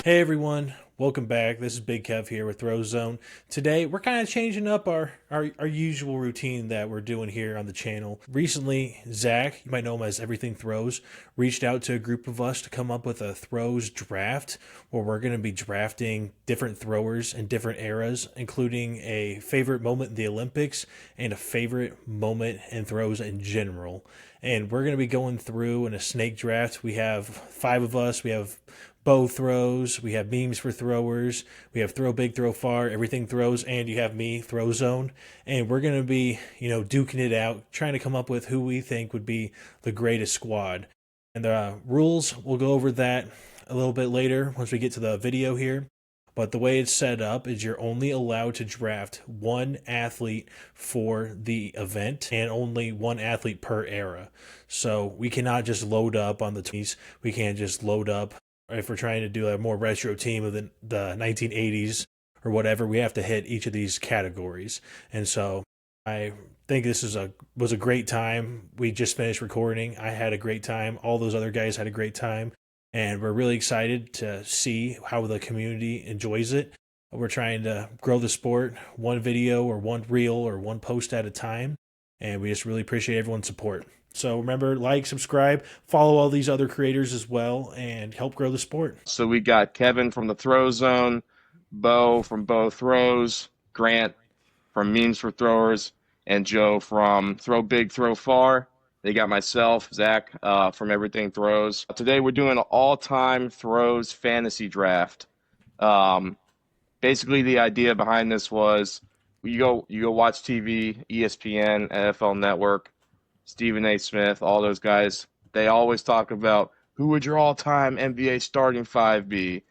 Hey everyone, welcome back. This is Big Kev here with ThrowZone. Today we're kind of changing up our usual routine that we're doing here on the channel. Recently, Zach, you might know him as Everything Throws, reached out to a group of us to come up with a throws draft where we're going to be drafting different throwers in different eras, including a favorite moment in the Olympics and a favorite moment in throws in general. And we're going to be going through in a snake draft. We have five of us. We have BeauThrows, we have memes for throwers, we have ThrowBigThrowFar, everything throws, and you have me, ThrowZone, and we're gonna be, duking it out, trying to come up with who we think would be the greatest squad. And the rules, we'll go over that a little bit later once we get to the video here. But the way it's set up is you're only allowed to draft one athlete for the event and only one athlete per era. So we cannot just load up on the 20s. We can't just load up if we're trying to do a more retro team of the 1980s or whatever. We have to hit each of these categories. And so I think this was a great time. We just finished recording. I had a great time. All those other guys had a great time. And we're really excited to see how the community enjoys it. We're trying to grow the sport one video or one reel or one post at a time. And we just really appreciate everyone's support. So remember, like, subscribe, follow all these other creators as well, and help grow the sport. So we got Kevin from the ThrowZone, Bo from BeauThrows, Grant from Memes for Throwers, and Joe from ThrowBigThrowFar. They got myself, Zach, from Everything Throws. Today we're doing an all-time throws fantasy draft. Basically, the idea behind this was you go watch TV, ESPN, NFL Network, Stephen A. Smith, all those guys. They always talk about who would your all-time NBA starting five be?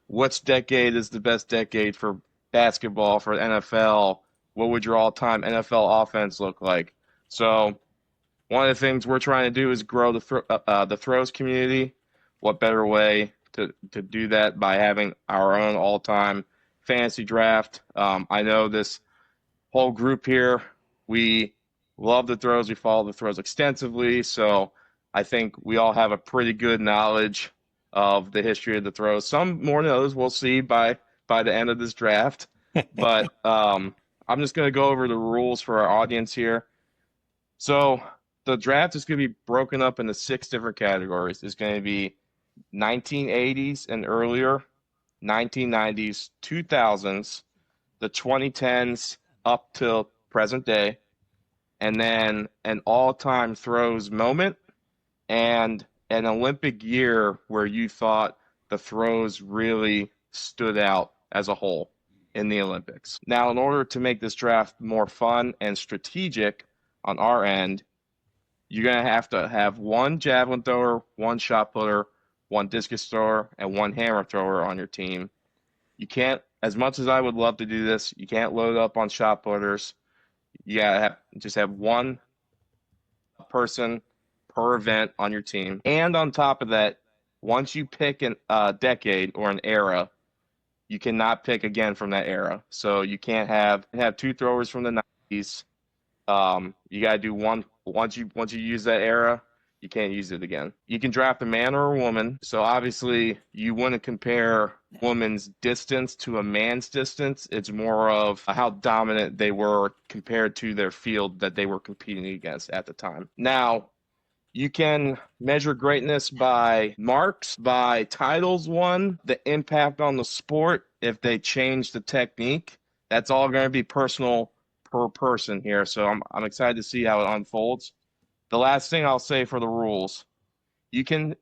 Which decade is the best decade for basketball, for NFL? What would your all-time NFL offense look like? So one of the things we're trying to do is grow the throws community. What better way to do that by having our own all-time fantasy draft? I know this whole group here, we love the throws. We follow the throws extensively, so I think we all have a pretty good knowledge of the history of the throws. Some more than others, we'll see by the end of this draft. But I'm just going to go over the rules for our audience here. So the draft is going to be broken up into 6 different categories. It's going to be 1980s and earlier, 1990s, 2000s, the 2010s up till present day, and then an all-time throws moment and an Olympic year where you thought the throws really stood out as a whole in the Olympics. Now, in order to make this draft more fun and strategic on our end, you're going to have one javelin thrower, one shot putter, one discus thrower, and one hammer thrower on your team. You can't, as much as I would love to do this, you can't load up on shot putters. You gotta just have one person per event on your team. And on top of that, once you pick a decade or an era, you cannot pick again from that era. So you can't have 2 throwers from the 90s. You gotta do one once you use that era. You can't use it again. You can draft a man or a woman. So obviously you wouldn't compare woman's distance to a man's distance. It's more of how dominant they were compared to their field that they were competing against at the time. Now, you can measure greatness by marks, by titles won, the impact on the sport, if they change the technique. That's all going to be personal per person here. So I'm excited to see how it unfolds. The last thing I'll say for the rules, you can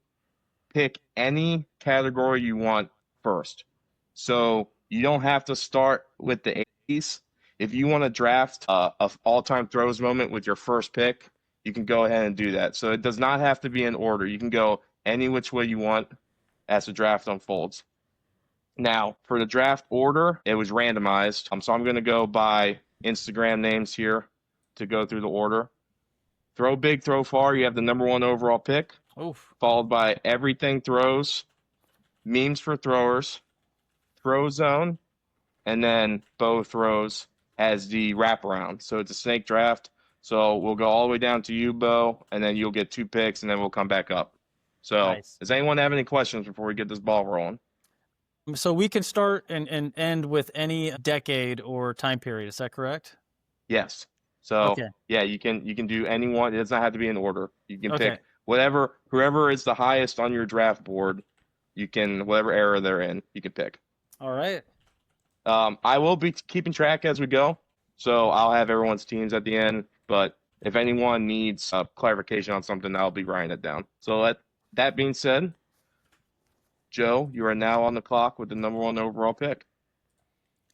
pick any category you want first. So you don't have to start with the 80s. If you want to draft a all-time throws moment with your first pick, you can go ahead and do that. So it does not have to be in order. You can go any which way you want as the draft unfolds. Now, for the draft order, it was randomized. So I'm going to go by Instagram names here to go through the order. Throw big, throw far. You have the number 1 overall pick. Oof. Followed by Everything Throws, Memes for Throwers, ThrowZone, and then BeauThrows as the wraparound. So it's a snake draft. So we'll go all the way down to you, Bo, and then you'll get 2 picks, and then we'll come back up. So Nice. does anyone have any questions before we get this ball rolling? So we can start and end with any decade or time period. Is that correct? Yes. So Okay. yeah, you can do anyone. It does not have to be in order. You can Okay. pick whoever is the highest on your draft board. You can whatever era they're in. You can pick. All right. I will be keeping track as we go, so I'll have everyone's teams at the end. But if anyone needs clarification on something, I'll be writing it down. So that being said, Joe, you are now on the clock with the number one overall pick.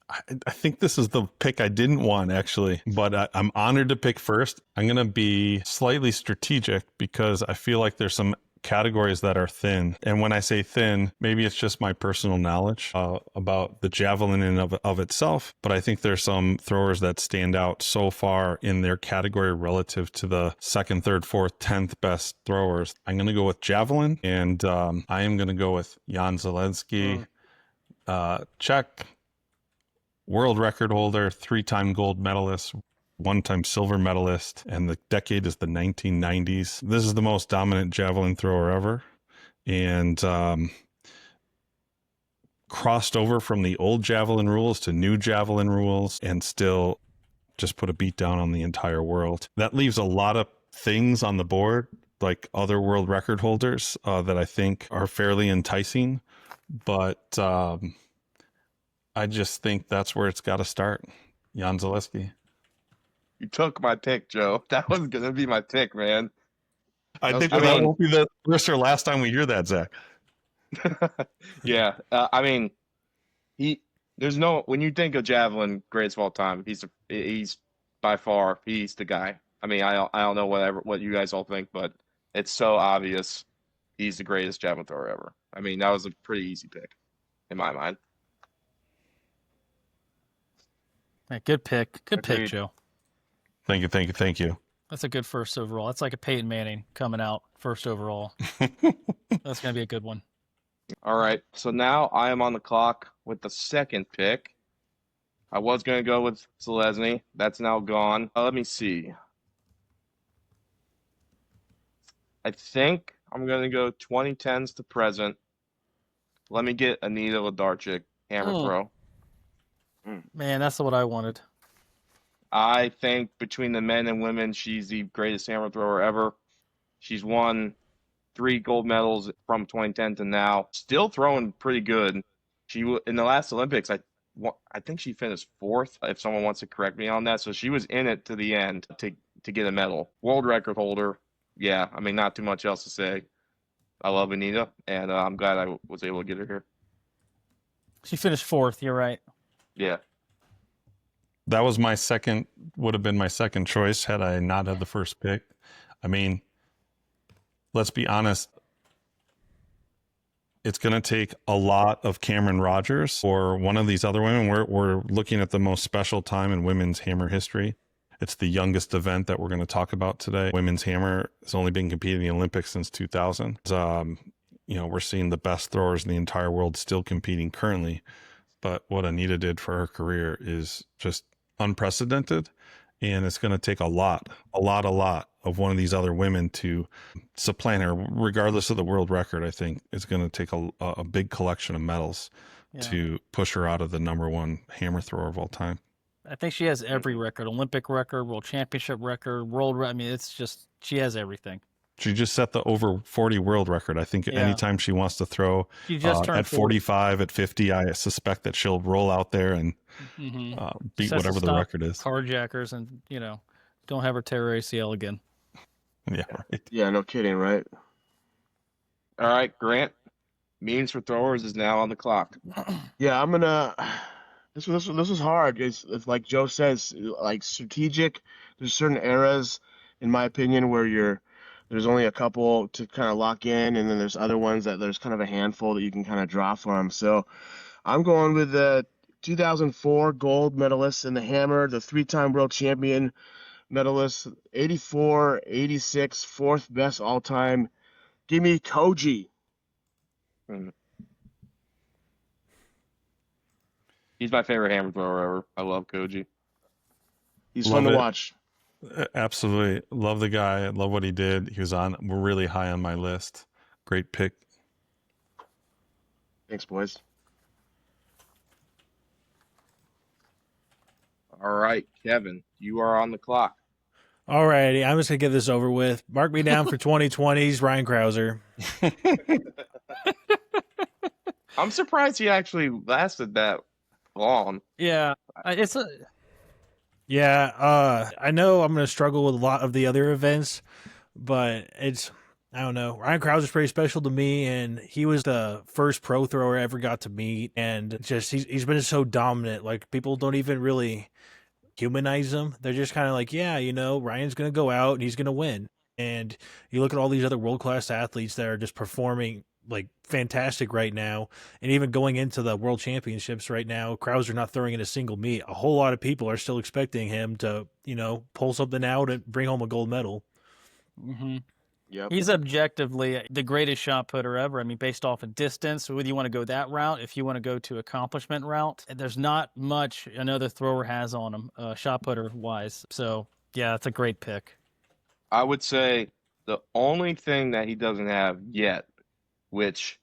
I think this is the pick I didn't want, actually, but I'm honored to pick first. I'm going to be slightly strategic because I feel like there's some categories that are thin. And when I say thin, maybe it's just my personal knowledge about the javelin in of itself. But I think there's some throwers that stand out so far in their category relative to the second, third, fourth, 10th best throwers. I'm going to go with javelin, and I am going to go with Jan Zelensky, Czech, world record holder, 3-time gold medalist, 1-time silver medalist, and the decade is the 1990s. This is the most dominant javelin thrower ever, and crossed over from the old javelin rules to new javelin rules, and still just put a beat down on the entire world. That leaves a lot of things on the board, like other world record holders, that I think are fairly enticing, but I just think that's where it's got to start. Jan Zaleski. You took my pick, Joe. That was gonna be my pick, man. I think I that mean- won't be the first or last time we hear that, Zach. Yeah, I mean, when you think of javelin greatest of all time, he's by far he's the guy. I mean, I don't know what you guys all think, but it's so obvious he's the greatest javelin thrower ever. I mean, that was a pretty easy pick in my mind. Yeah, good pick. Good pick, Agreed. Joe. Thank you. That's a good first overall. That's like a Peyton Manning coming out first overall. That's going to be a good one. All right, so now I am on the clock with the second pick. I was going to go with Zelensky. That's now gone. Let me see. I think I'm going to go 2010s to present. Let me get Anita Ladarchik, hammer throw. Man, that's what I wanted. I think between the men and women, she's the greatest hammer thrower ever. She's won 3 gold medals from 2010 to now. Still throwing pretty good. In the last Olympics, I think she finished 4th, if someone wants to correct me on that. So she was in it to the end to get a medal. World record holder. Yeah, I mean, not too much else to say. I love Anita, and I'm glad I was able to get her here. She finished 4th. You're right. Yeah. That was would have been my second choice had I not had the first pick. I mean, let's be honest. It's going to take a lot of Cameron Rogers or one of these other women. We're looking at the most special time in women's hammer history. It's the youngest event that we're going to talk about today. Women's hammer has only been competing in the Olympics since 2000. We're seeing the best throwers in the entire world still competing currently. But what Anita did for her career is just unprecedented. And it's going to take a lot of one of these other women to supplant her, regardless of the world record. I think it's going to take a big collection of medals to push her out of the number one hammer thrower of all time. I think she has every record: Olympic record, World Championship record, I mean, it's just she has everything. She just set the over 40 world record. I think anytime she wants to throw she just turned at 45, at 50, I suspect that she'll roll out there and beat whatever the record is. Carjackers and, don't have her tear ACL again. Yeah, right. Yeah, no kidding, right? All right, Grant. Memes for throwers is now on the clock. Yeah, I'm gonna. This was hard. It's like Joe says, like strategic. There's certain eras, in my opinion, where there's only a couple to kind of lock in, and then there's other ones that there's kind of a handful that you can kind of draw from. So I'm going with the 2004 gold medalist in the hammer, the 3-time world champion medalist, 84, 86, 4th best all time. Give me Koji. He's my favorite hammer thrower ever. I love Koji. He's Love fun to it. watch. Absolutely. Love the guy. Love what he did. We're really high on my list. Great pick. Thanks, boys. All right, Kevin, you are on the clock. Alrighty, I'm just gonna get this over with. Mark me down for 2020's Ryan Krauser. I'm surprised he actually lasted that long. Yeah, it's a Yeah, I know I'm gonna struggle with a lot of the other events, but I don't know. Ryan Krauser's pretty special to me, and he was the first pro thrower I ever got to meet, and just he's been so dominant. Like people don't even really humanize him. They're just kind of like, yeah, Ryan's going to go out and he's going to win. And you look at all these other world class athletes that are just performing like fantastic right now, and even going into the world championships right now, Krauser not throwing in a single meet. A whole lot of people are still expecting him to, pull something out and bring home a gold medal. mm-hmm. Yep. He's objectively the greatest shot putter ever. I mean, based off of distance, whether you want to go that route, if you want to go to accomplishment route, there's not much another thrower has on him, shot putter wise. So yeah, that's a great pick. I would say the only thing that he doesn't have yet, which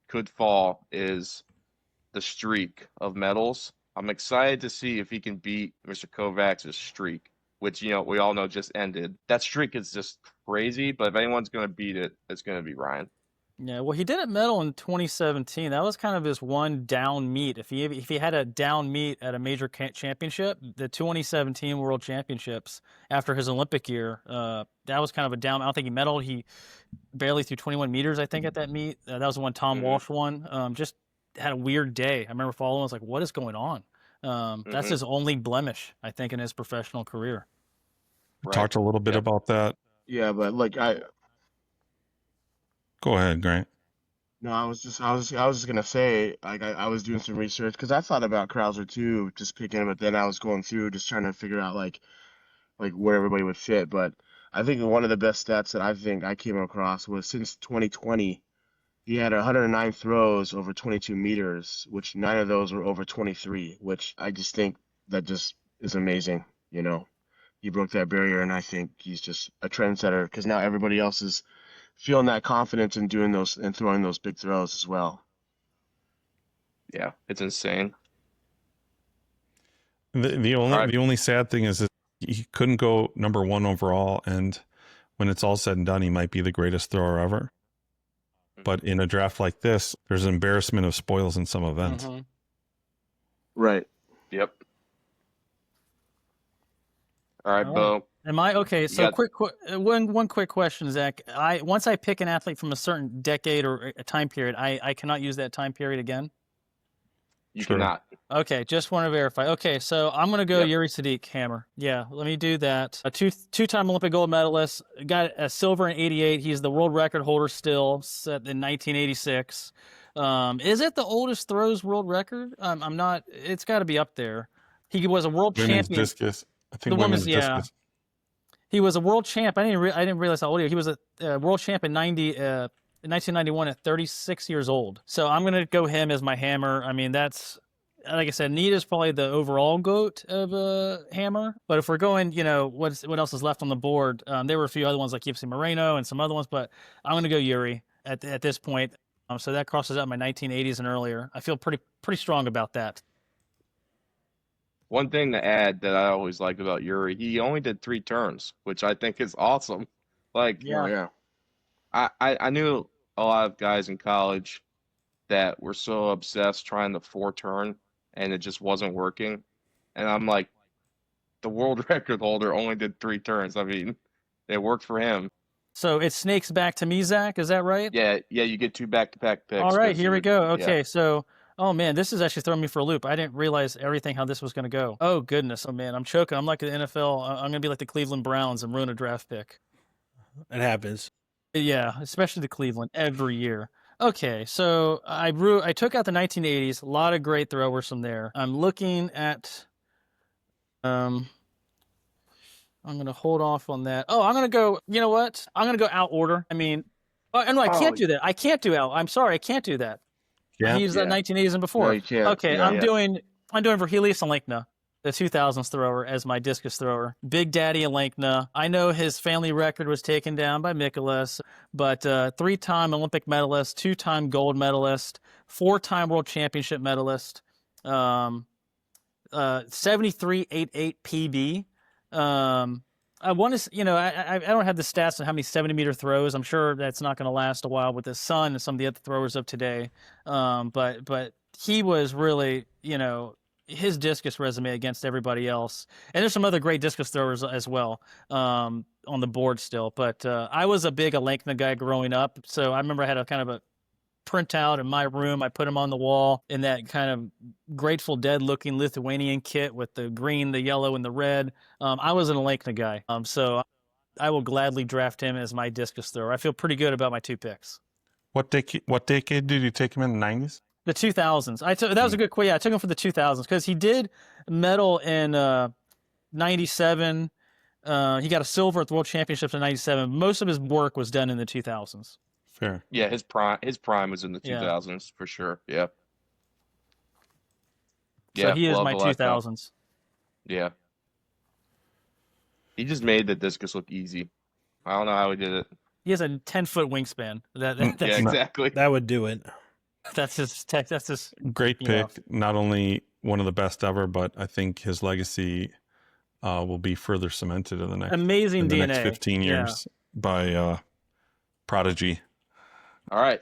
could fall, is the streak of medals. I'm excited to see if he can beat Mr. Kovacs' streak, which, we all know just ended. That streak is just crazy, but if anyone's going to beat it, it's going to be Ryan. Yeah, well, he didn't medal in 2017. That was kind of his one down meet. If he had a down meet at a major championship, the 2017 World Championships after his Olympic year, that was kind of a down. I don't think he medaled. He barely threw 21 meters, I think, at that meet. That was the one Tom Walsh won. Just had a weird day. I remember following. I was like, what is going on? That's his only blemish, I think, in his professional career. Right. Talked a little bit about that. Yeah, but like Go ahead, Grant. no, I was just gonna say, like I was doing some research because I thought about Krauser too, just picking him, but then I was going through just trying to figure out like where everybody would fit. But I think one of the best stats that I think I came across was since 2020, he had 109 throws over 22 meters, which 9 of those were over 23, which I just think that just is amazing. He broke that barrier, and I think he's just a trendsetter because now everybody else is feeling that confidence in doing those and throwing those big throws as well. Yeah, it's insane. The only sad thing is that he couldn't go number 1 overall, and when it's all said and done, he might be the greatest thrower ever. But in a draft like this, there's an embarrassment of spoils in some events. Mm-hmm. Right. Yep. All right, Bo. Am I okay? So got- one quick question, Zach. Once I pick an athlete from a certain decade or a time period, I cannot use that time period again. You Sure. cannot. Okay, just want to verify. Okay, so I'm gonna go Yep. Yuri Sadiq hammer. Yeah, let me do that. A two-time Olympic gold medalist, got a silver in '88. He's the world record holder still, set in 1986. Is it the oldest throws world record? I'm not. It's got to be up there. He was a world Women's champion. discus. I think The women's women's, yeah. discus. He was a world champ. I didn't realize how old he was. He was a world champ in 1991 at 36 years old. So I'm gonna go him as my hammer. I mean, that's like I said, Need is probably the overall goat of hammer. But if we're going, what else is left on the board? There were a few other ones like Yipsy Moreno and some other ones, but I'm gonna go Yuri at this point. So that crosses out my 1980s and earlier. I feel pretty strong about that. One thing to add that I always liked about Yuri, he only did 3 turns, which I think is awesome. Like, Yeah. Oh, yeah. I knew a lot of guys in college that were so obsessed trying the 4-turn, and it just wasn't working. And I'm like, the world record holder only did 3 turns. I mean, it worked for him. So it snakes back to me, Zach. Is that right? Yeah, you get 2 back-to-back picks. All right, 'cause here you we were- go. yeah. Okay, so, oh man, this is actually throwing me for a loop. I didn't realize everything how this was going to go. Oh goodness, oh man, I'm choking. I'm like the NFL. I'm going to be like the Cleveland Browns and ruin a draft pick. It happens. Yeah, especially the Cleveland every year. Okay, so I took out the 1980s. A lot of great throwers from there. I'm looking at. I'm going to hold off on that. Oh, I'm going to go. You know what? I'm going to go out order. I mean, no, I can't do that. I can't do out. I'm sorry, I can't do that. Yeah. I used that 1980s and before. No, you can't. Okay, Yeah. I'm doing Virgilius Alenkna, the 2000s thrower, as my discus thrower. Big Daddy Alenkna. I know his family record was taken down by Mikolas, but 3-time Olympic medalist, 2-time gold medalist, 4-time world championship medalist. 73.88 PB. I want to, I don't have the stats on how many 70-meter throws. I'm sure that's not going to last a while with his son and some of the other throwers of today. But he was really, his discus resume against everybody else. And there's some other great discus throwers as well on the board still. But I was a big Alenkna guy growing up, so I remember I had a kind of a printout in my room. I put him on the wall in that kind of Grateful Dead looking Lithuanian kit with the green, the yellow, and the red. I was an Alenkna guy, so I will gladly draft him as my discus thrower. I feel pretty good about my 2 picks. What decade did you take him in the 90s? The 2000s. That was a good quiz. Yeah, I took him for the 2000s because he did medal in 97. He got a silver at the World Championships in 97. Most of his work was done in the 2000s. Fair. Yeah, his prime was in the 2000s for sure. Yeah. So he is my love Alenkna. 2000s. Yeah. He just made the discus look easy. I don't know how he did it. He has a 10-foot wingspan. That's, Yeah, exactly. That would do it. That's his tech. That's his Great pick. Not only one of the best ever, but I think his legacy will be further cemented in the next amazing DNA. Next 15 years by Prodigy. All right,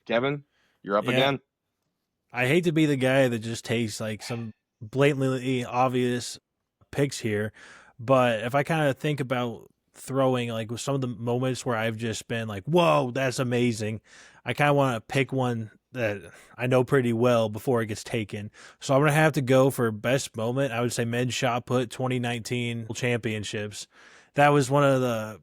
Kevin, you're up again. I hate to be the guy that just takes like some blatantly obvious picks here, but if I kind of think about throwing, like with some of the moments where I've just been like, whoa, that's amazing, I kind of want to pick one that I know pretty well before it gets taken. So I'm going to have to go for best moment. I would say men's shot put 2019 championships. That was one of the,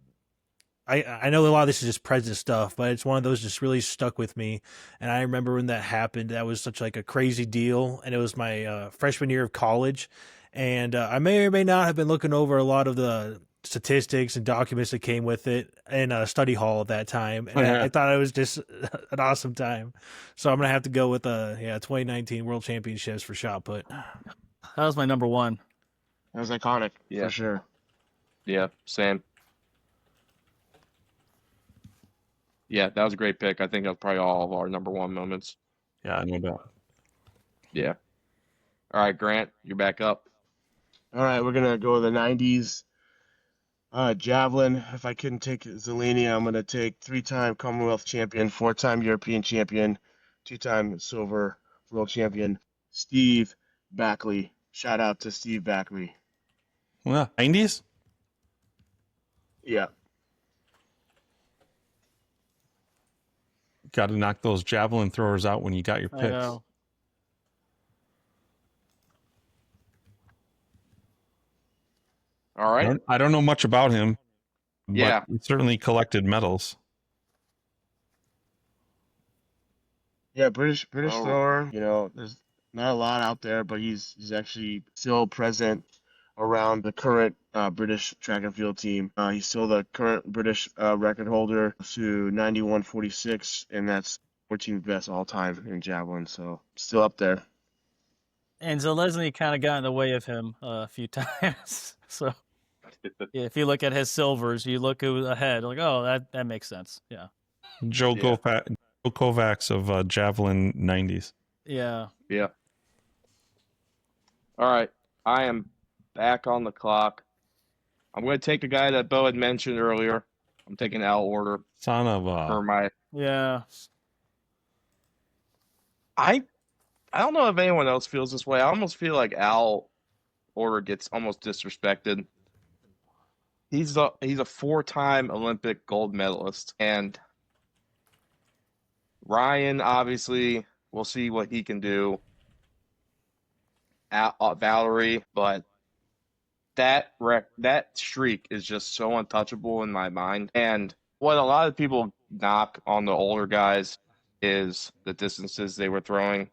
I know a lot of this is just present stuff, but it's one of those just really stuck with me. And I remember when that happened, that was such like a crazy deal. And it was my freshman year of college. And I may or may not have been looking over a lot of the statistics and documents that came with it in a study hall at that time. And I thought it was just an awesome time. So I'm going to have to go with 2019 World Championships for shot put. That was my number one. That was iconic, for sure. Yeah, same. Yeah, that was a great pick. I think that's probably all of our number one moments. Yeah, no doubt. Yeah. All right, Grant, you're back up. All right, we're going to go to the 90s. Javelin, if I couldn't take Zellini, I'm going to take 3-time Commonwealth champion, 4-time European champion, 2-time silver world champion, Steve Backley. Shout out to Steve Backley. Well, 90s? Yeah. Got to knock those javelin throwers out when you got your I picks. know. All right. I don't know much about him. But Yeah. he certainly collected medals. Yeah, British thrower. You know, there's not a lot out there, but he's actually still present around the current British track and field team. He's still the current British record holder to 91.46, and that's 14th best all time in javelin. So still up there. And Zelezny kind of got in the way of him a few times. So yeah, if you look at his silvers, you look ahead, like, oh, that makes sense. Yeah. Joe Kovacs of javelin 90s. Yeah. Yeah. All right. I am back on the clock. I'm going to take the guy that Bo had mentioned earlier. I'm taking Al Order Son of a... for my... Yeah. I don't know if anyone else feels this way. I almost feel like Al Order gets almost disrespected. He's a 4-time Olympic gold medalist, and Ryan, obviously, we'll see what he can do. Valerie, but that streak is just so untouchable in my mind. And what a lot of people knock on the older guys is the distances they were throwing.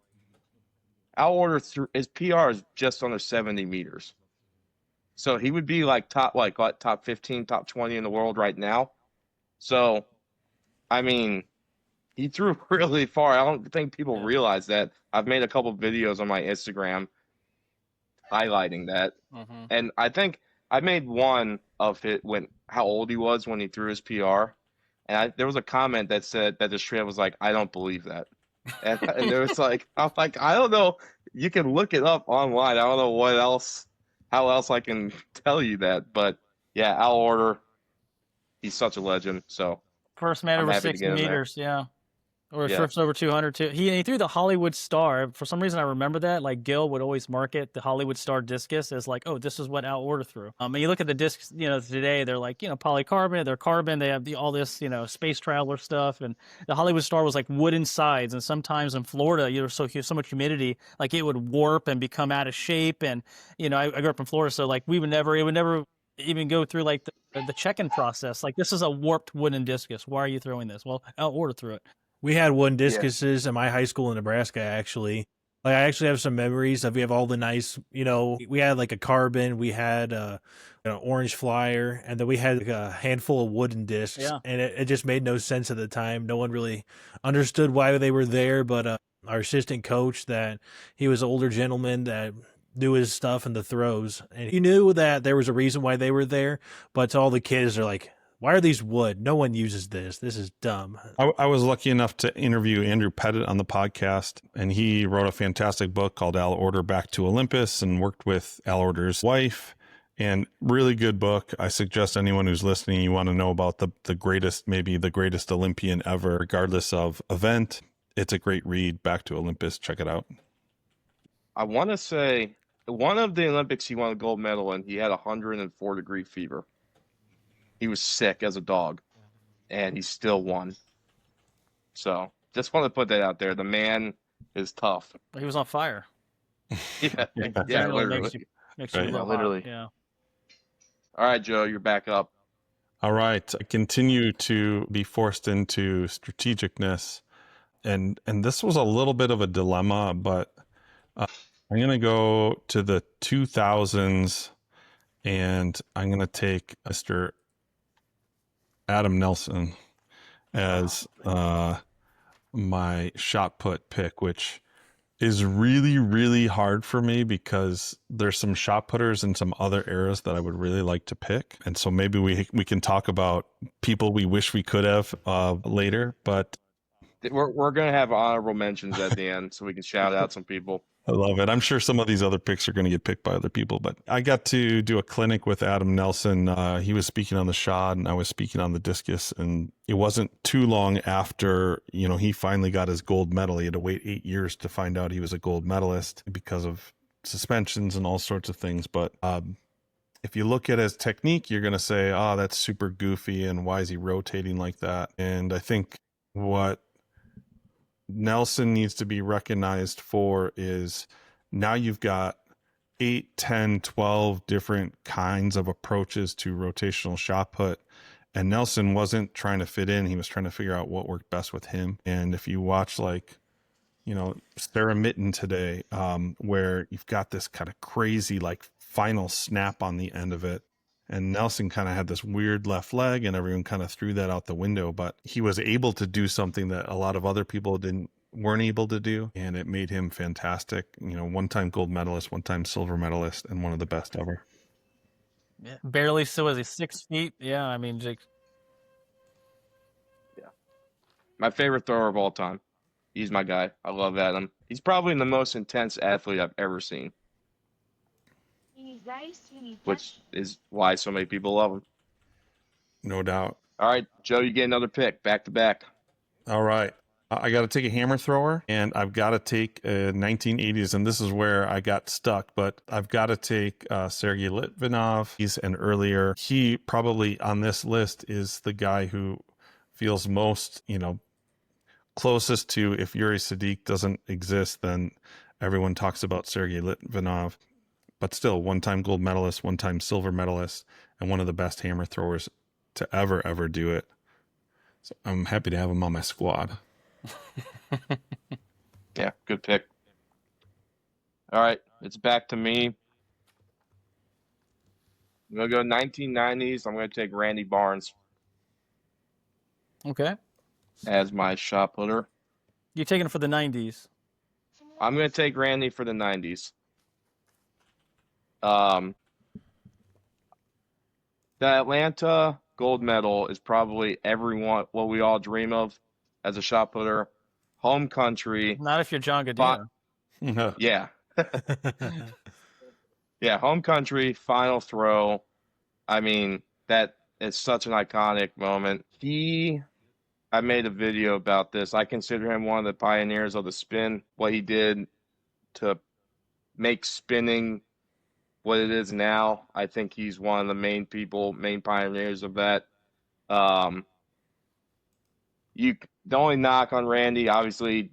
Al Order, his PR is just under 70 meters. So he would be like top 15, top 20 in the world right now. So, I mean, he threw really far. I don't think people realize that. I've made a couple videos on my Instagram highlighting that. Mm-hmm. And I think I made one of it how old he was when he threw his PR. And there was a comment that said that the shred was like, I don't believe that. And there was like, I'm like, I don't know. You can look it up online. I don't know how else I can tell you that, but yeah, Al Order, he's such a legend. So First man I'm over happy to 60 get him there. meters, yeah. Or Yeah. first over 200 too. He threw the Hollywood Star. For some reason, I remember that. Like Gil would always market the Hollywood Star discus as like, oh, this is what Al Order threw. And you look at the discs, today they're like, polycarbonate, they're carbon, they have all this, space traveler stuff. And the Hollywood Star was like wooden sides, and sometimes in Florida, so much humidity, like it would warp and become out of shape. And I grew up in Florida, so like it would never even go through like the check-in process. Like, this is a warped wooden discus. Why are you throwing this? Well, Al Order threw it. We had wooden discuses in my high school in Nebraska, actually. Like, I actually have some memories of, we have all the nice, we had like a carbon, we had an orange flyer, and then we had like a handful of wooden discs. Yeah. And it just made no sense at the time. No one really understood why they were there, but our assistant coach, that he was an older gentleman that knew his stuff in the throws. And he knew that there was a reason why they were there, but to all the kids, they're like, why are these wood? No one uses this. This is dumb. I was lucky enough to interview Andrew Pettit on the podcast, and he wrote a fantastic book called Al Order Back to Olympus, and worked with Al Order's wife. And really good book. I suggest anyone who's listening, you want to know about the greatest, maybe the greatest Olympian ever, regardless of event. It's a great read. Back to Olympus. Check it out. I want to say one of the Olympics he won a gold medal in, he had 104-degree fever. He was sick as a dog, and he still won. So just want to put that out there. The man is tough. He was on fire. Yeah, Literally literally. makes you Right. real hot. Literally. Yeah. All right, Joe, you're back up. All right. I continue to be forced into strategicness. And this was a little bit of a dilemma, but I'm going to go to the 2000s, and I'm going to take Mr. Adam Nelson as my shot put pick, which is really, really hard for me because there's some shot putters in some other eras that I would really like to pick. And so maybe we can talk about people we wish we could have later, but We're going to have honorable mentions at the end so we can shout out some people. I love it. I'm sure some of these other picks are going to get picked by other people, but I got to do a clinic with Adam Nelson. He was speaking on the shot and I was speaking on the discus, and it wasn't too long after, he finally got his gold medal. He had to wait 8 years to find out he was a gold medalist because of suspensions and all sorts of things. But if you look at his technique, you're going to say, oh, that's super goofy, and why is he rotating like that? And I think what Nelson needs to be recognized for is now you've got 8, 10, 12 different kinds of approaches to rotational shot put. And Nelson wasn't trying to fit in. He was trying to figure out what worked best with him. And if you watch Sarah Mitten today, where you've got this kind of crazy, final snap on the end of it. And Nelson kind of had this weird left leg, and everyone kind of threw that out the window. But he was able to do something that a lot of other people weren't able to do, and it made him fantastic. One-time gold medalist, one-time silver medalist, and one of the best ever. Yeah. Barely so is he 6 feet? Yeah, I mean, Jake. Yeah. My favorite thrower of all time. He's my guy. I love Adam. He's probably the most intense athlete I've ever seen, which is why so many people love him. No doubt. All right, Joe, you get another pick, back to back. All right. I got to take a hammer thrower, and I've got to take 1980s, and this is where I got stuck, but I've got to take Sergei Litvinov. He's an earlier. He probably on this list is the guy who feels most, closest to, if Yuri Sadiq doesn't exist, then everyone talks about Sergei Litvinov. But still, one-time gold medalist, one-time silver medalist, and one of the best hammer throwers to ever do it. So I'm happy to have him on my squad. Yeah, good pick. All right, it's back to me. I'm going to go 1990s. I'm going to take Randy Barnes Okay. as my shot putter. You're taking it for the 90s. I'm going to take Randy for the 90s. The Atlanta gold medal is probably what we all dream of as a shot putter. Home country. Not if you're John Godina. Yeah. Yeah, home country, final throw. I mean, that is such an iconic moment. I made a video about this. I consider him one of the pioneers of the spin, what he did to make spinning what it is now. I think he's one of the main pioneers of that. Um, the only knock on Randy, obviously,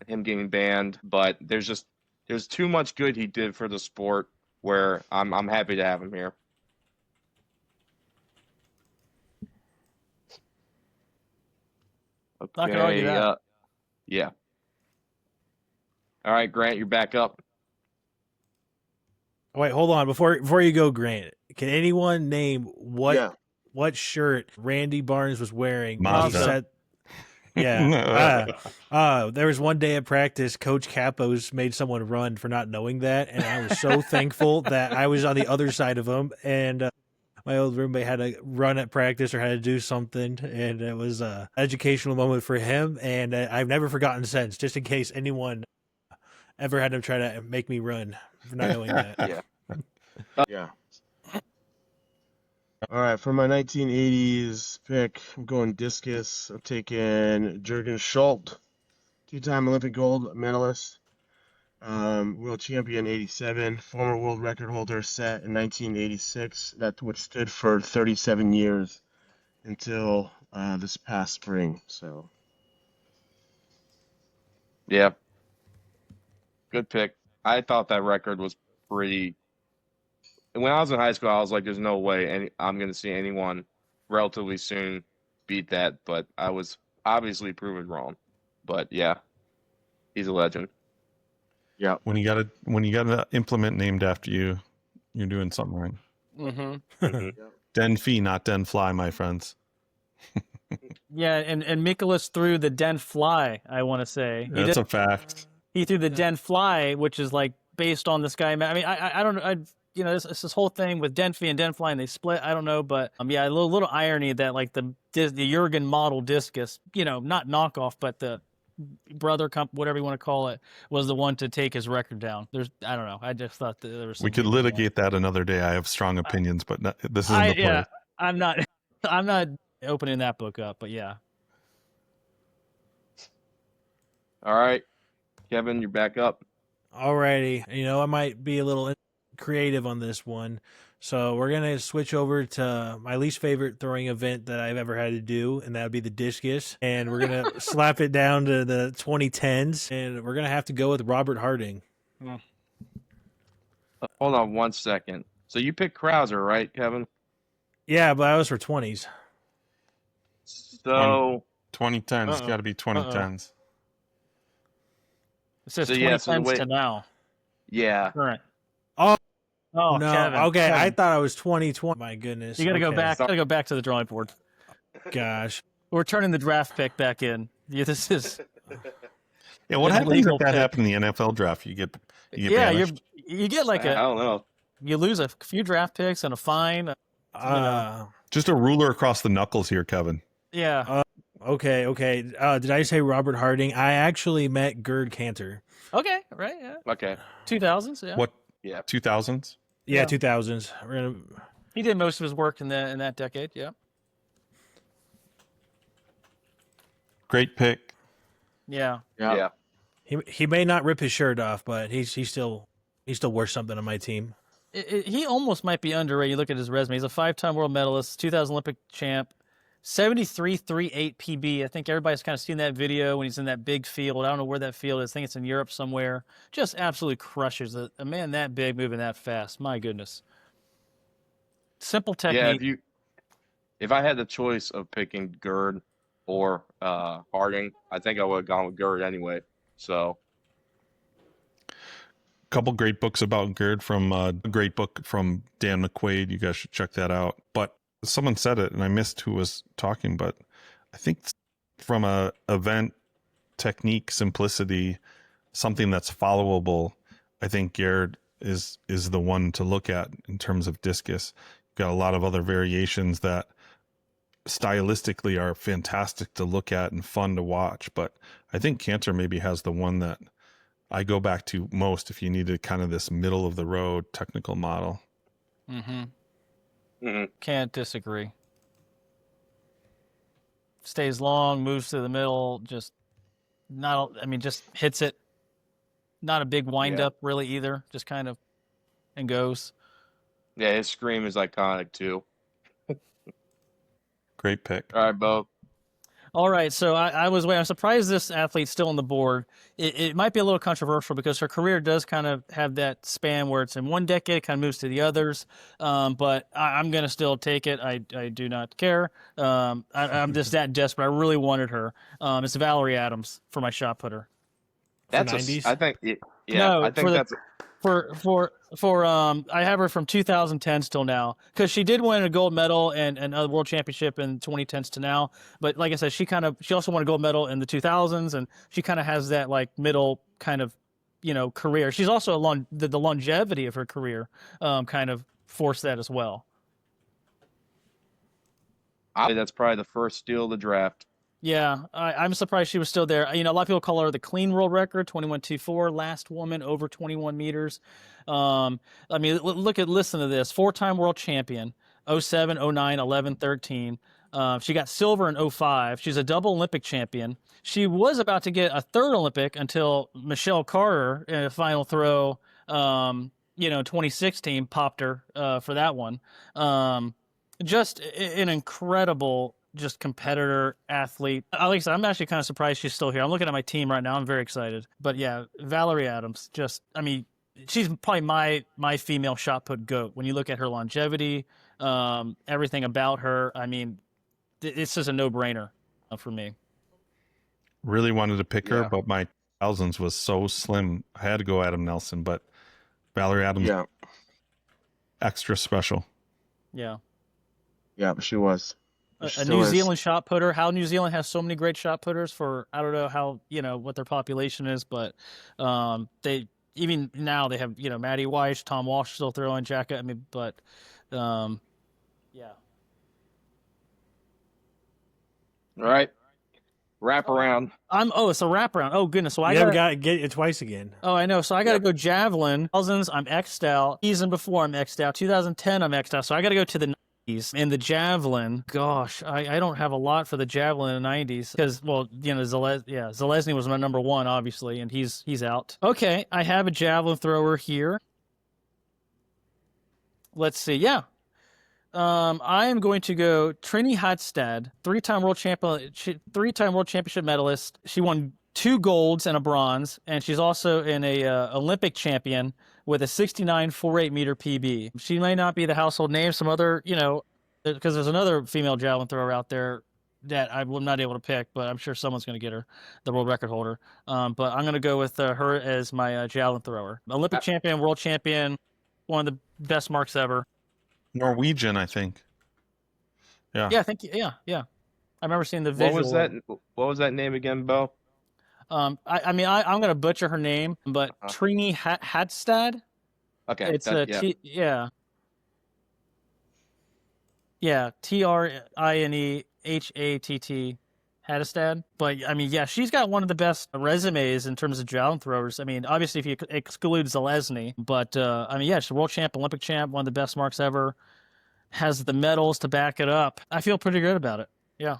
him getting banned, but there's too much good he did for the sport where I'm happy to have him here. Okay, Not gonna argue that. Yeah. All right, Grant, you're back up. Wait, hold on. Before you go, Grant, can anyone name what shirt Randy Barnes was wearing when he Mazda. said? Yeah. There was one day at practice, Coach Capos made someone run for not knowing that, and I was so thankful that I was on the other side of him, and my old roommate had to run at practice or had to do something, and it was an educational moment for him, and I've never forgotten since, just in case anyone ever had him try to make me run for not knowing that. Yeah. Yeah. All right, for my 1980s pick, I'm going discus. I'm taking Jürgen Schultz, two-time Olympic gold medalist, world champion '87, former world record holder set in 1986, which stood for 37 years until this past spring. So, Yeah. Good pick. I thought that record was pretty. When I was in high school, I was like, "There's no way I'm going to see anyone relatively soon beat that." But I was obviously proven wrong. But yeah, he's a legend. yeah. When you got an implement named after you, you're doing something right. Mm-hmm. Den fee, not den fly, my friends. Yeah, and Mikolas threw the den fly, I want to say. That's a fact. He threw the den fly, which is like based on this guy. I mean, I don't know. This whole thing with den fee and den fly, and they split. I don't know, but yeah, a little irony that like the Jurgen model discus, not knockoff, but the brother whatever you want to call it, was the one to take his record down. I don't know. I just thought that there was. We could litigate that another day. I have strong opinions, but this isn't the place. Yeah, I'm not opening that book up, but yeah. All right, Kevin, you're back up. Alrighty. I might be a little creative on this one. So we're going to switch over to my least favorite throwing event that I've ever had to do, and that would be the discus. And we're going to slap it down to the 2010s, and we're going to have to go with Robert Harding. Hold on 1 second. So you picked Krauser, right, Kevin? Yeah, but I was for 20s. So 2010s, got to be 2010s. It says So, yeah, 2010s to now. yeah. Current. Oh, Oh no. Kevin, Okay, Kevin. I thought I was 2020. My goodness. You got to go Okay. back. Got to go back to the drawing board. Gosh. We're turning the draft pick back in. Yeah, this is. Yeah, what It's happens legal if that pick. happened in the NFL draft? You get Yeah, banished? you get like I don't know. you lose a few draft picks and a fine. Just a ruler across the knuckles here, Kevin. Yeah. Okay. Did I say Robert Harding? I actually met Gerd Cantor. Okay. Right. Yeah. Okay. 2000s. Yeah. What? Yeah. 2000s? Yeah, Yeah. 2000s. We're gonna. He did most of his work in that decade. Yeah. Great pick. Yeah. Yeah. He may not rip his shirt off, but he's still worth something on my team. He almost might be underrated. You look at his resume. He's a 5-time world medalist, 2000 Olympic champ, 73.38 PB. I think everybody's kind of seen that video when he's in that big field. I don't know where that field is. I think it's in Europe somewhere. Just absolutely crushes it. A man that big moving that fast. My goodness. Simple technique. Yeah, if I had the choice of picking Gerd or Harding, I think I would have gone with Gerd anyway. So Couple great books about Gerd from a great book from Dan McQuaid. You guys should check that out. But someone said it, and I missed who was talking, but I think from a event technique simplicity, something that's followable, I think Gerd is the one to look at in terms of discus. You've got a lot of other variations that stylistically are fantastic to look at and fun to watch, but I think Cantor maybe has the one that I go back to most if you needed kind of this middle of the road technical model. Can't disagree. Stays long, moves to the middle, just hits it. Not a big wind up really either, just kind of and goes. Yeah, his scream is iconic too. Great pick. All right, Bo. All right, so I'm surprised this athlete's still on the board. It might be a little controversial because her career does kind of have that span where it's in one decade, it kind of moves to the others. But I'm going to still take it. I do not care. I'm just that desperate. I really wanted her. It's Valerie Adams for my shot putter. That's 90s? I think No, I think that's I have her from 2010s till now because she did win a gold medal and a world championship in 2010s to now. But like I said, she also won a gold medal in the 2000s, and she kind of has that like middle kind of career. She's also the longevity of her career kind of forced that as well. that's probably the first steal of the draft. Yeah, I'm surprised she was still there. A lot of people call her the clean world record, 21.24, last woman over 21 meters. Listen to this. 4-time world champion, 07, 09, 11, 13. She got silver in 05. She's a double Olympic champion. She was about to get a third Olympic until Michelle Carter in a final throw, 2016 popped her for that one. Just an incredible competitor, athlete. Like I said, I'm actually kind of surprised she's still here. I'm looking at my team right now. I'm very excited. But yeah, Valerie Adams, she's probably my female shot put GOAT. When you look at her longevity, everything about her, it's just a no-brainer for me. Really wanted to pick her, but my thousands was so slim. I had to go Adam Nelson, but Valerie Adams, extra special. Yeah. Yeah, but she was. A New Zealand shot putter. How New Zealand has so many great shot putters for, I don't know how, what their population is, but they even now they have, Matty Weiss, Tom Walsh still throwing jacket. Yeah. All right. Wrap around. It's a wraparound. Oh goodness. So I got to get it twice again. Oh, I know. So I got to go javelin. Thousands, I'm X'd out. Season before I'm X'd out. 2010 I'm X'd out. So I got to go to the in the javelin. Gosh, I don't have a lot for the javelin in the 90s because, Zalesny was my number one, obviously, and he's out. Okay, I have a javelin thrower here. Let's see. Yeah. I am going to go Trini Hadstad, three-time world championship medalist. She won 2 golds and a bronze, and she's also an Olympic champion with a 69.48 meter PB. She may not be the household name. Some other, because there's another female javelin thrower out there that I'm not able to pick, but I'm sure someone's going to get her, the world record holder. But I'm going to go with her as my javelin thrower. Olympic champion, world champion, one of the best marks ever. Norwegian, I think. Yeah. Yeah, I think. Yeah. I remember seeing the visual. What was that name again, Bo? I'm going to butcher her name, but Trini Hadstad. Okay. It's Trinehhatt Hadstad. But she's got one of the best resumes in terms of javelin throwers. Obviously if you exclude Zalesny, but she's a world champ, Olympic champ, one of the best marks ever. Has the medals to back it up. I feel pretty good about it. Yeah.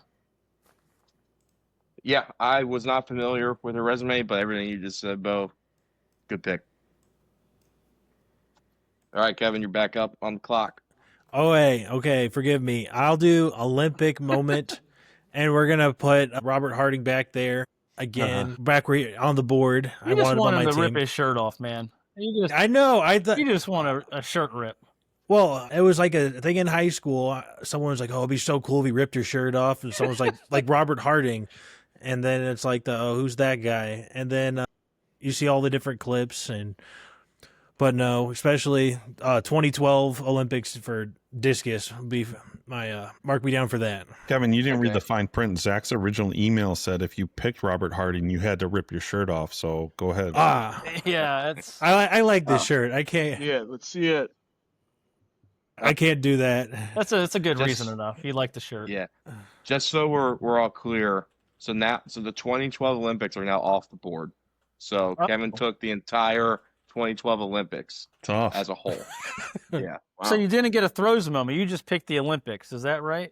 Yeah, I was not familiar with her resume, but everything you just said, Bo, good pick. All right, Kevin, you're back up on the clock. Oh, hey, okay, forgive me. I'll do Olympic moment, and we're gonna put Robert Harding back there again, back on the board. You just want him to rip his shirt off, man. I know. You just want a shirt rip. Well, it was like a thing in high school. Someone was like, "Oh, it'd be so cool if he ripped your shirt off," and someone was like Robert Harding. And then it's like, who's that guy? And then you see all the different clips. But no, especially 2012 Olympics for discus would be my mark me down for that. Kevin, you didn't read the fine print. Zach's original email said if you picked Robert Harding, you had to rip your shirt off. So go ahead. Yeah, I like this shirt. I can't. Yeah, let's see it. I can't do that. That's a good reason enough. You like the shirt. Yeah. Just so we're all clear. So the 2012 Olympics are now off the board. So Oh. Kevin took the entire 2012 Olympics Tough. as a whole. Yeah. So Wow. you didn't get a throws moment. You just picked the Olympics. Is that right?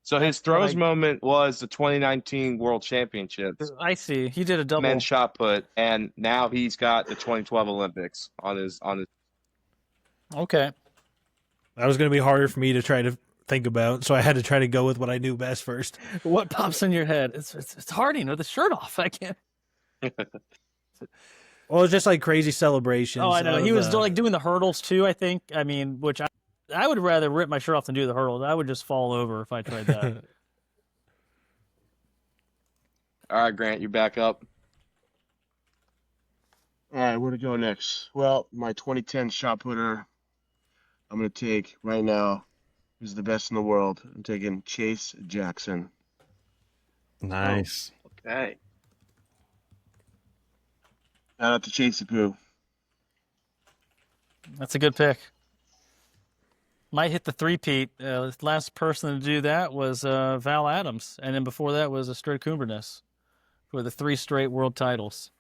So his That's what throws I- moment was the 2019 World Championships, I see. He did a double. men's shot put, and now he's got the 2012 Olympics on his. Okay. That was going to be harder for me to try to think about, so I had to try to go with what I knew best first. What pops in your head? It's Harding with the shirt off. I can't. Well, it's just like crazy celebrations. Oh, I know. of, He was like doing the hurdles too. I think. I mean, which I would rather rip my shirt off than do the hurdles. I would just fall over if I tried that. All right, Grant, you back up. All right, where to go next? Well, my 2010 shot putter, I'm going to take right now, who's the best in the world. I'm taking Chase Jackson. Nice. Okay. Shout out to Chasey Poo. That's a good pick. Might hit the three-peat. Last person to do that was Val Adams, and then before that was Astrid Kumberness for the 3 straight world titles.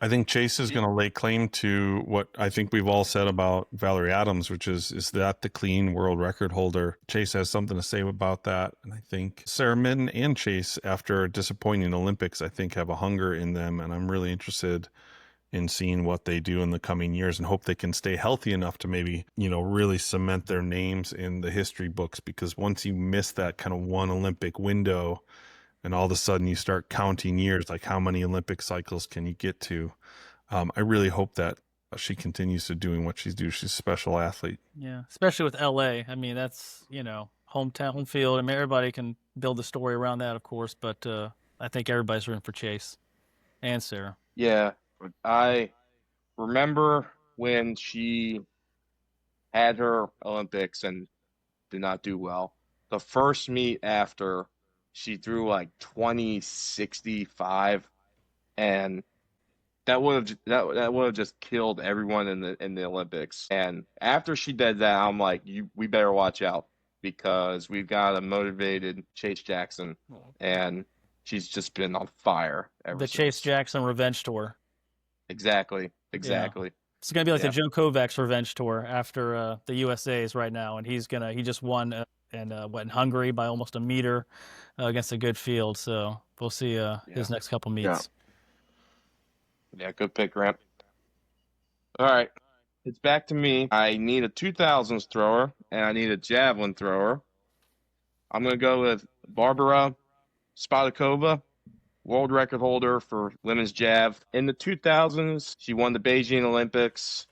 I think Chase is going to lay claim to what I think we've all said about Valerie Adams, which is that the clean world record holder. Chase has something to say about that. And I think Sarah Midden and Chase, after a disappointing Olympics, I think have a hunger in them. And I'm really interested in seeing what they do in the coming years and hope they can stay healthy enough to maybe, really cement their names in the history books. Because once you miss that kind of one Olympic window, and all of a sudden you start counting years, like how many Olympic cycles can you get to? I really hope that she continues to doing what she's doing. She's a special athlete. Yeah, especially with LA. I mean, that's, hometown, home field. I mean, everybody can build a story around that, of course, but I think everybody's rooting for Chase and Sarah. Yeah, I remember when she had her Olympics and did not do well. The first meet after, she threw like 2065, and that would have just killed everyone in the Olympics. And after she did that, I'm like, we better watch out because we've got a motivated Chase Jackson, and she's just been on fire ever The since. Chase Jackson Revenge Tour. Exactly. It's going to be like the Joe Kovacs Revenge Tour after the USA's right now, and he just won in Hungary by almost a meter against a good field. So we'll see his next couple meets. Yeah, good pick, Grant. All right, it's back to me. I need a 2000s thrower, and I need a javelin thrower. I'm going to go with Barbara Spadakova, world record holder for women's jav. In the 2000s, she won the Beijing Olympics.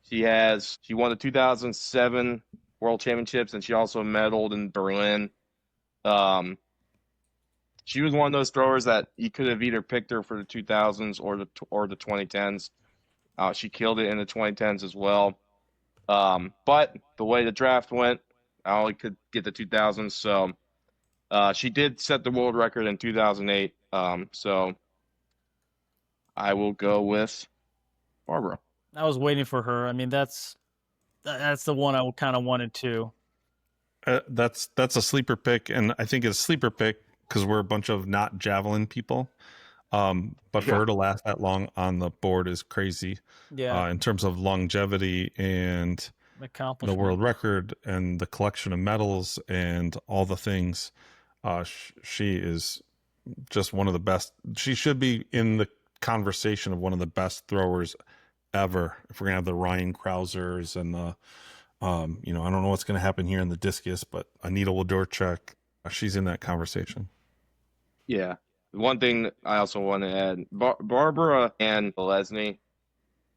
She won the 2007 World Championships, and she also medaled in Berlin. She was one of those throwers that you could have either picked her for the 2000s or the 2010s. She killed it in the 2010s as well. But the way the draft went, I only could get the 2000s. So she did set the world record in 2008. So I will go with Barbara. I was waiting for her. I mean, that's the one I kind of wanted to. That's a sleeper pick, and I think it's a sleeper pick because we're a bunch of not javelin people. But for her to last that long on the board is crazy. Yeah. In terms of longevity and the world record and the collection of medals and all the things, she is just one of the best. She should be in the conversation of one of the best throwers ever. If we're gonna have the Ryan Krausers and the, I don't know what's gonna happen here in the discus, but Anita Wodorczak, she's in that conversation. Yeah. One thing I also want to add, Barbara and Lesney,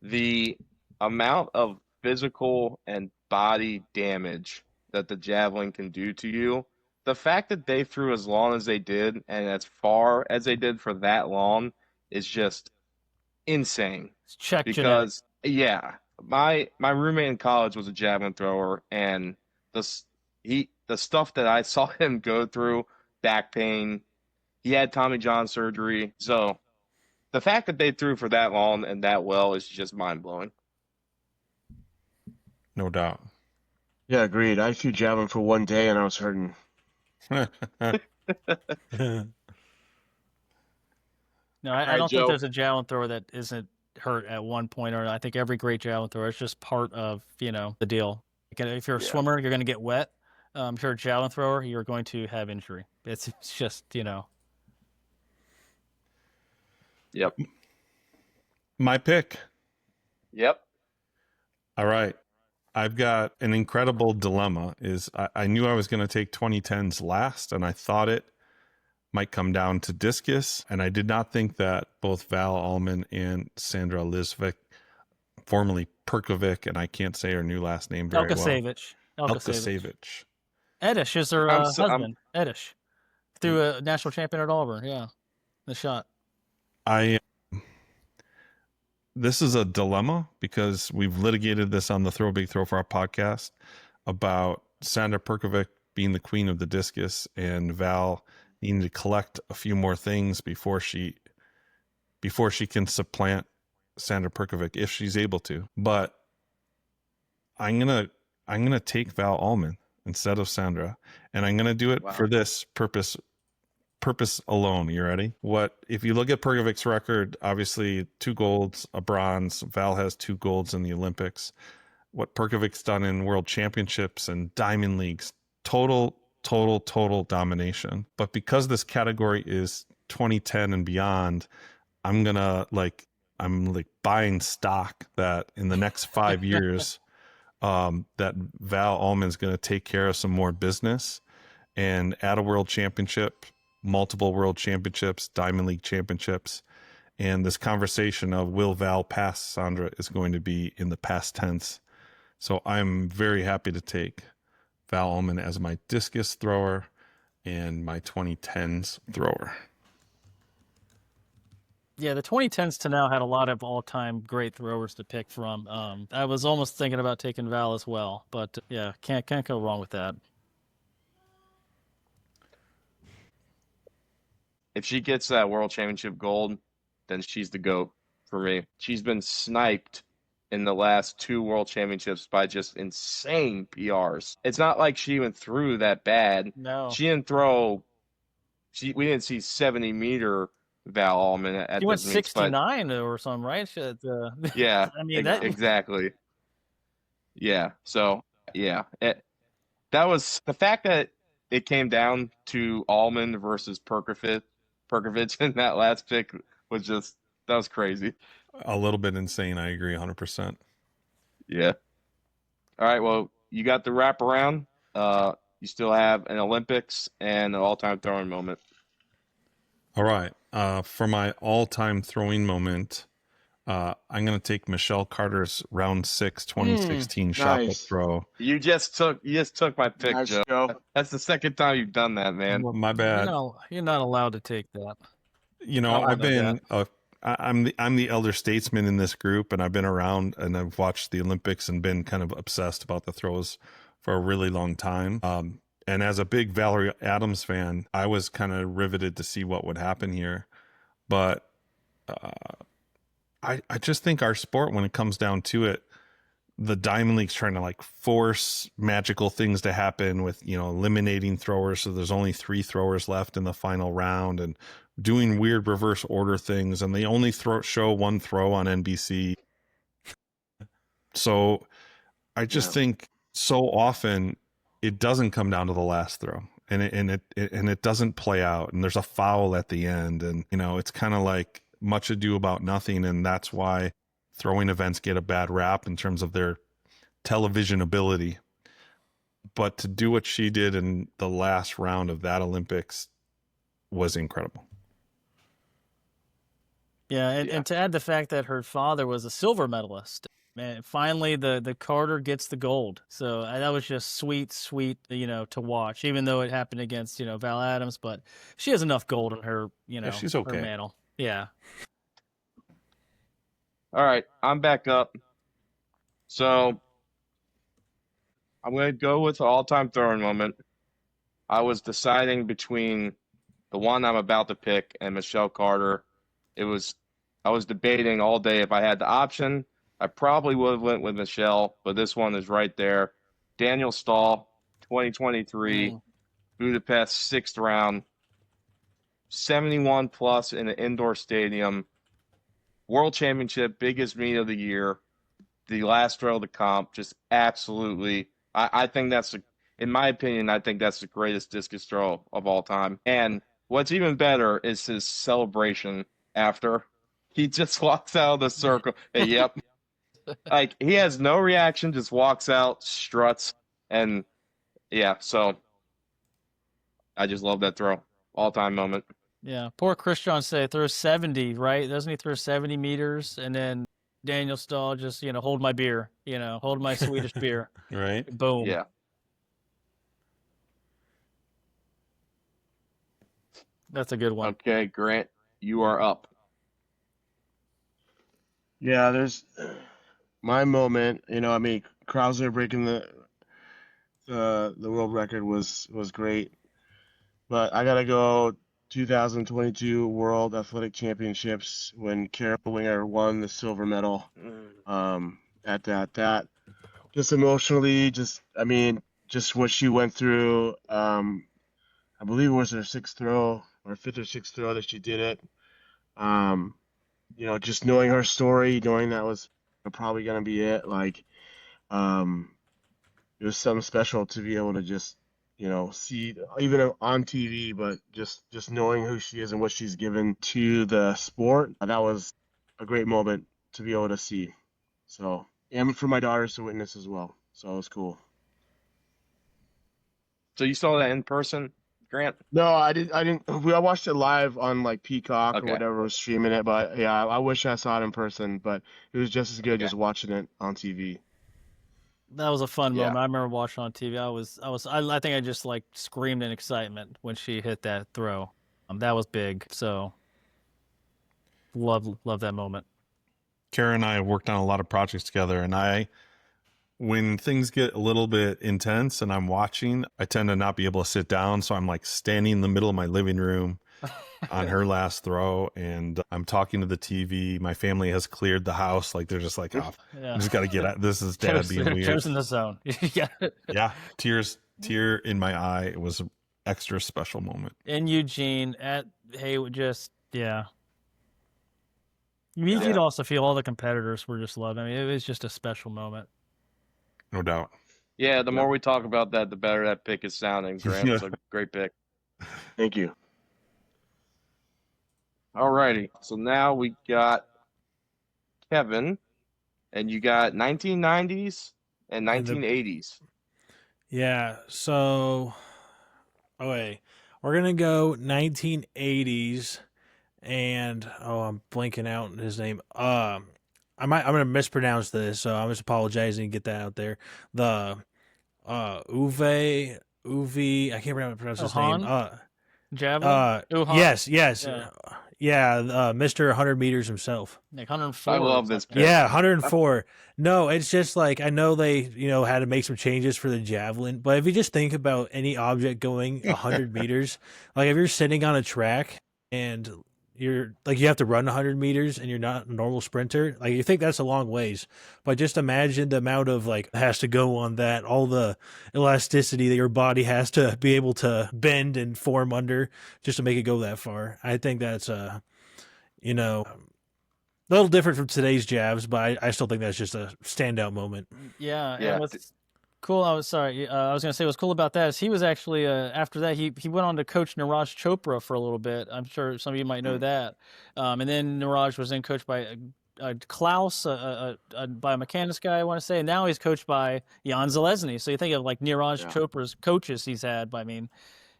the amount of physical and body damage that the javelin can do to you, the fact that they threw as long as they did and as far as they did for that long is just insane. Check because my roommate in college was a javelin thrower, and the stuff that I saw him go through, back pain, he had Tommy John surgery. So the fact that they threw for that long and that well is just mind blowing. No doubt. Yeah, agreed. I threw javelin for one day and I was hurting. No, All I right, don't think Joe. there's a javelin thrower that isn't hurt at one point or I think every great javelin thrower is just part of, the deal. If you're a Yeah. swimmer, you're going to get wet. If you're a javelin thrower, you're going to have injury. It's just, Yep. My pick. Yep. All right. I've got an incredible dilemma. I knew I was going to take 2010s last, and I thought it might come down to discus, and I did not think that both Val Allman and Sandra Lisvik, formerly Perkovic, and I can't say her new last name very well. Elkasevich. Elkasevich. Edish is her I'm husband. Edish. Threw a national champion at Auburn. Yeah. The shot. This is a dilemma because we've litigated this on the Throw Big Throw Far podcast about Sandra Perkovic being the queen of the discus and Val needing to collect a few more things before she can supplant Sandra Perkovic if she's able to. But I'm gonna take Val Allman instead of Sandra, and I'm gonna do it for this purpose alone. You ready? If you look at Perkovic's record, obviously 2 golds, a bronze. Val has 2 golds in the Olympics. What Perkovic's done in world championships and diamond leagues, total domination. But because this category is 2010 and beyond, I'm buying stock that in the next 5 years, that Val Allman's going to take care of some more business and at a world championship, multiple world championships, Diamond League championships. And this conversation of will Val pass Sandra is going to be in the past tense. So I'm very happy to take Val Allman as my discus thrower and my 2010s thrower. Yeah, the 2010s to now had a lot of all-time great throwers to pick from. I was almost thinking about taking Val as well, but yeah, can't go wrong with that. If she gets that world championship gold, then she's the GOAT for me. She's been sniped in the last 2 world championships by just insane PRs. It's not like she even threw that bad. No. She didn't throw. We didn't see 70-meter Val Allman at He went those meets, 69 or something, right? yeah, I mean, that exactly. Yeah. So yeah, that was the fact that it came down to Allman versus Perkovic in that last pick that was crazy. A little bit insane. I agree 100%. Yeah. All right. Well, you got the wraparound. You still have an Olympics and an all-time throwing moment. All right. For my all-time throwing moment, I'm going to take Michelle Carter's round 6 2016 shot put nice. throw. You just took my pick, Nice, Joe. Joe. That's the second time you've done that, man. My bad. You're not allowed to take that. I'm the elder statesman in this group, and I've been around and I've watched the Olympics and been kind of obsessed about the throws for a really long time. And as a big Valerie Adams fan, I was kind of riveted to see what would happen here. But I just think our sport, when it comes down to it, the Diamond League's trying to force magical things to happen with, eliminating throwers. So there's only 3 throwers left in the final round and doing weird reverse order things. And they only show 1 throw on NBC. So I just think so often it doesn't come down to the last throw and it doesn't play out. And there's a foul at the end. And, it's kind of like much ado about nothing. And that's why throwing events get a bad rap in terms of their television ability. But to do what she did in the last round of that Olympics was incredible. Yeah, and to add the fact that her father was a silver medalist. Man, finally the Carter gets the gold. So that was just sweet, to watch, even though it happened against, Val Adams, but she has enough gold in her, she's okay. her mantle. Yeah. All right, I'm back up. So I'm going to go with the all-time throwing moment. I was deciding between the one I'm about to pick and Michelle Carter. I was debating all day. If I had the option, I probably would have went with Michelle, but this one is right there. Daniel Stahl, 2023, Budapest, 6th round. 71 plus in an indoor stadium, world championship, biggest meet of the year, the last throw of the comp, just absolutely. I think in my opinion, I think that's the greatest discus throw of all time. And what's even better is his celebration after. He just walks out of the circle. Hey, yep. Like, he has no reaction, just walks out, struts, and yeah, so I just love that throw. All-time moment. Yeah, poor Christian say throws 70, right? Doesn't he throw 70 meters? And then Daniel Stahl just, hold my beer, hold my Swedish beer. Right? Boom. Yeah. That's a good one. Okay, Grant, you are up. Yeah, there's my moment. I mean, Krauser breaking the world record was great, but I gotta go 2022 World Athletic Championships when Carol Winger won the silver medal. At that just emotionally, just what she went through. I believe it was her sixth throw or fifth or sixth throw that she did it. Just knowing her story, knowing that was probably gonna be it, like, it was something special to be able to just, see even on TV, but just knowing who she is and what she's given to the sport. That was a great moment to be able to see. So, and for my daughters to witness as well. So it was cool. So you saw that in person, Grant? No, I didn't. I watched it live on like Peacock Okay. or whatever was streaming it. But yeah, I wish I saw it in person. But it was just as good just watching it on TV. That was a fun Yeah. moment. I remember watching on TV. I think I just like screamed in excitement when she hit that throw. That was big. So love that moment. Kara and I have worked on a lot of projects together, and when things get a little bit intense and I'm watching, I tend to not be able to sit down. So I'm like standing in the middle of my living room on her last throw, and I'm talking to the TV. My family has cleared the house. Like, they're just like, oh, Yeah. I just got to get out. This is dad being weird. Tears in the zone. Yeah. Yeah. Tear in my eye. It was an extra special moment. In Eugene at Haywood, yeah. You could also feel all the competitors were just loving. I mean, it was just a special moment. No doubt. Yeah, the more we talk about that, the better that pick is sounding, Grant. Yeah. It's a great pick. Thank you. Alrighty, so now we got Kevin, and you got 1990s and 1980s. Yeah, so okay, we're gonna go 1980s, and I'm blanking out his name. I'm gonna mispronounce this, so I'm just apologizing and get that out there. The Uwe, I can't pronounce his name. Javelin? Yes, Yeah. Mr. 100 meters himself. Like 104. I love this pick. Yeah, 104. No, it's just like, I know they, had to make some changes for the javelin, but if you just think about any object going 100 meters, like if you're sitting on a track and you're like, you have to run 100 meters and you're not a normal sprinter, like you think that's a long ways, but just imagine the amount of like has to go on that, all the elasticity that your body has to be able to bend and form under just to make it go that far. I think that's a little different from today's jabs, but I still think that's just a standout moment. Yeah. Yeah. And what's cool, I was going to say what's cool about that is he was actually, after that, he went on to coach Niraj Chopra for a little bit. I'm sure some of you might know that. And then Niraj was then coached by Klaus, a biomechanics guy, I want to say. And now he's coached by Jan Zalesny. So you think of like Niraj Chopra's coaches he's had. But I mean,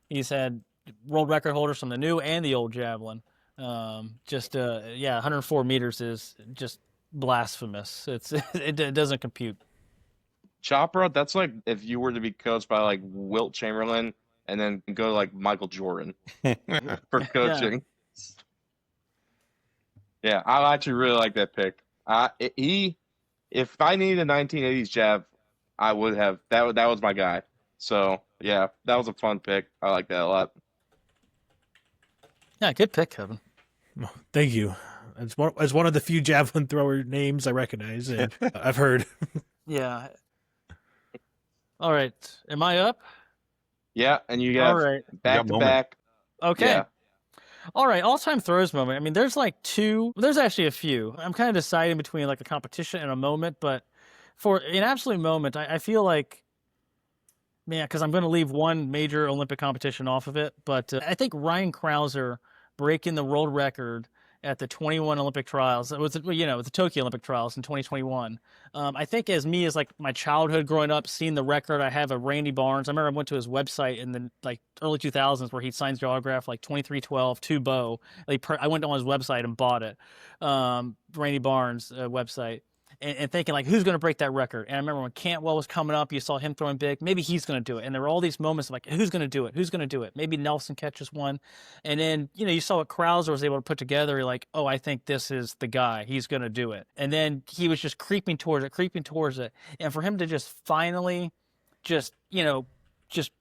he's had world record holders from the new and the old javelin. 104 meters is just blasphemous. It doesn't compute. Chopra, that's like if you were to be coached by like Wilt Chamberlain and then go to like Michael Jordan for coaching. Yeah, I actually really like that pick. If I needed a 1980s jab, I would have that was my guy. So yeah, that was a fun pick. I like that a lot. Yeah, good pick, Kevin. Thank you. It's one of the few javelin thrower names I recognize and I've heard. Yeah. All right. Am I up? Yeah, and you got All right. back to back. Okay. Yeah. All right, all-time throws moment. I mean, there's like two. There's actually a few. I'm kind of deciding between like a competition and a moment, but for an absolute moment, I feel like, man, because I'm going to leave one major Olympic competition off of it, but I think Ryan Krauser breaking the world record at the 21 Olympic trials. It was, the Tokyo Olympic trials in 2021. I think as like my childhood growing up, seeing the record, I have a Randy Barnes. I remember I went to his website in the like early 2000s where he signs your autograph like 2312 to Bo. I went on his website and bought it. Randy Barnes website. And thinking like, who's going to break that record? And I remember when Cantwell was coming up, you saw him throwing big. Maybe he's going to do it. And there were all these moments of like, who's going to do it? Who's going to do it? Maybe Nelson catches one. And then, you saw what Krauser was able to put together. You're like, oh, I think this is the guy. He's going to do it. And then he was just creeping towards it. And for him to just finally just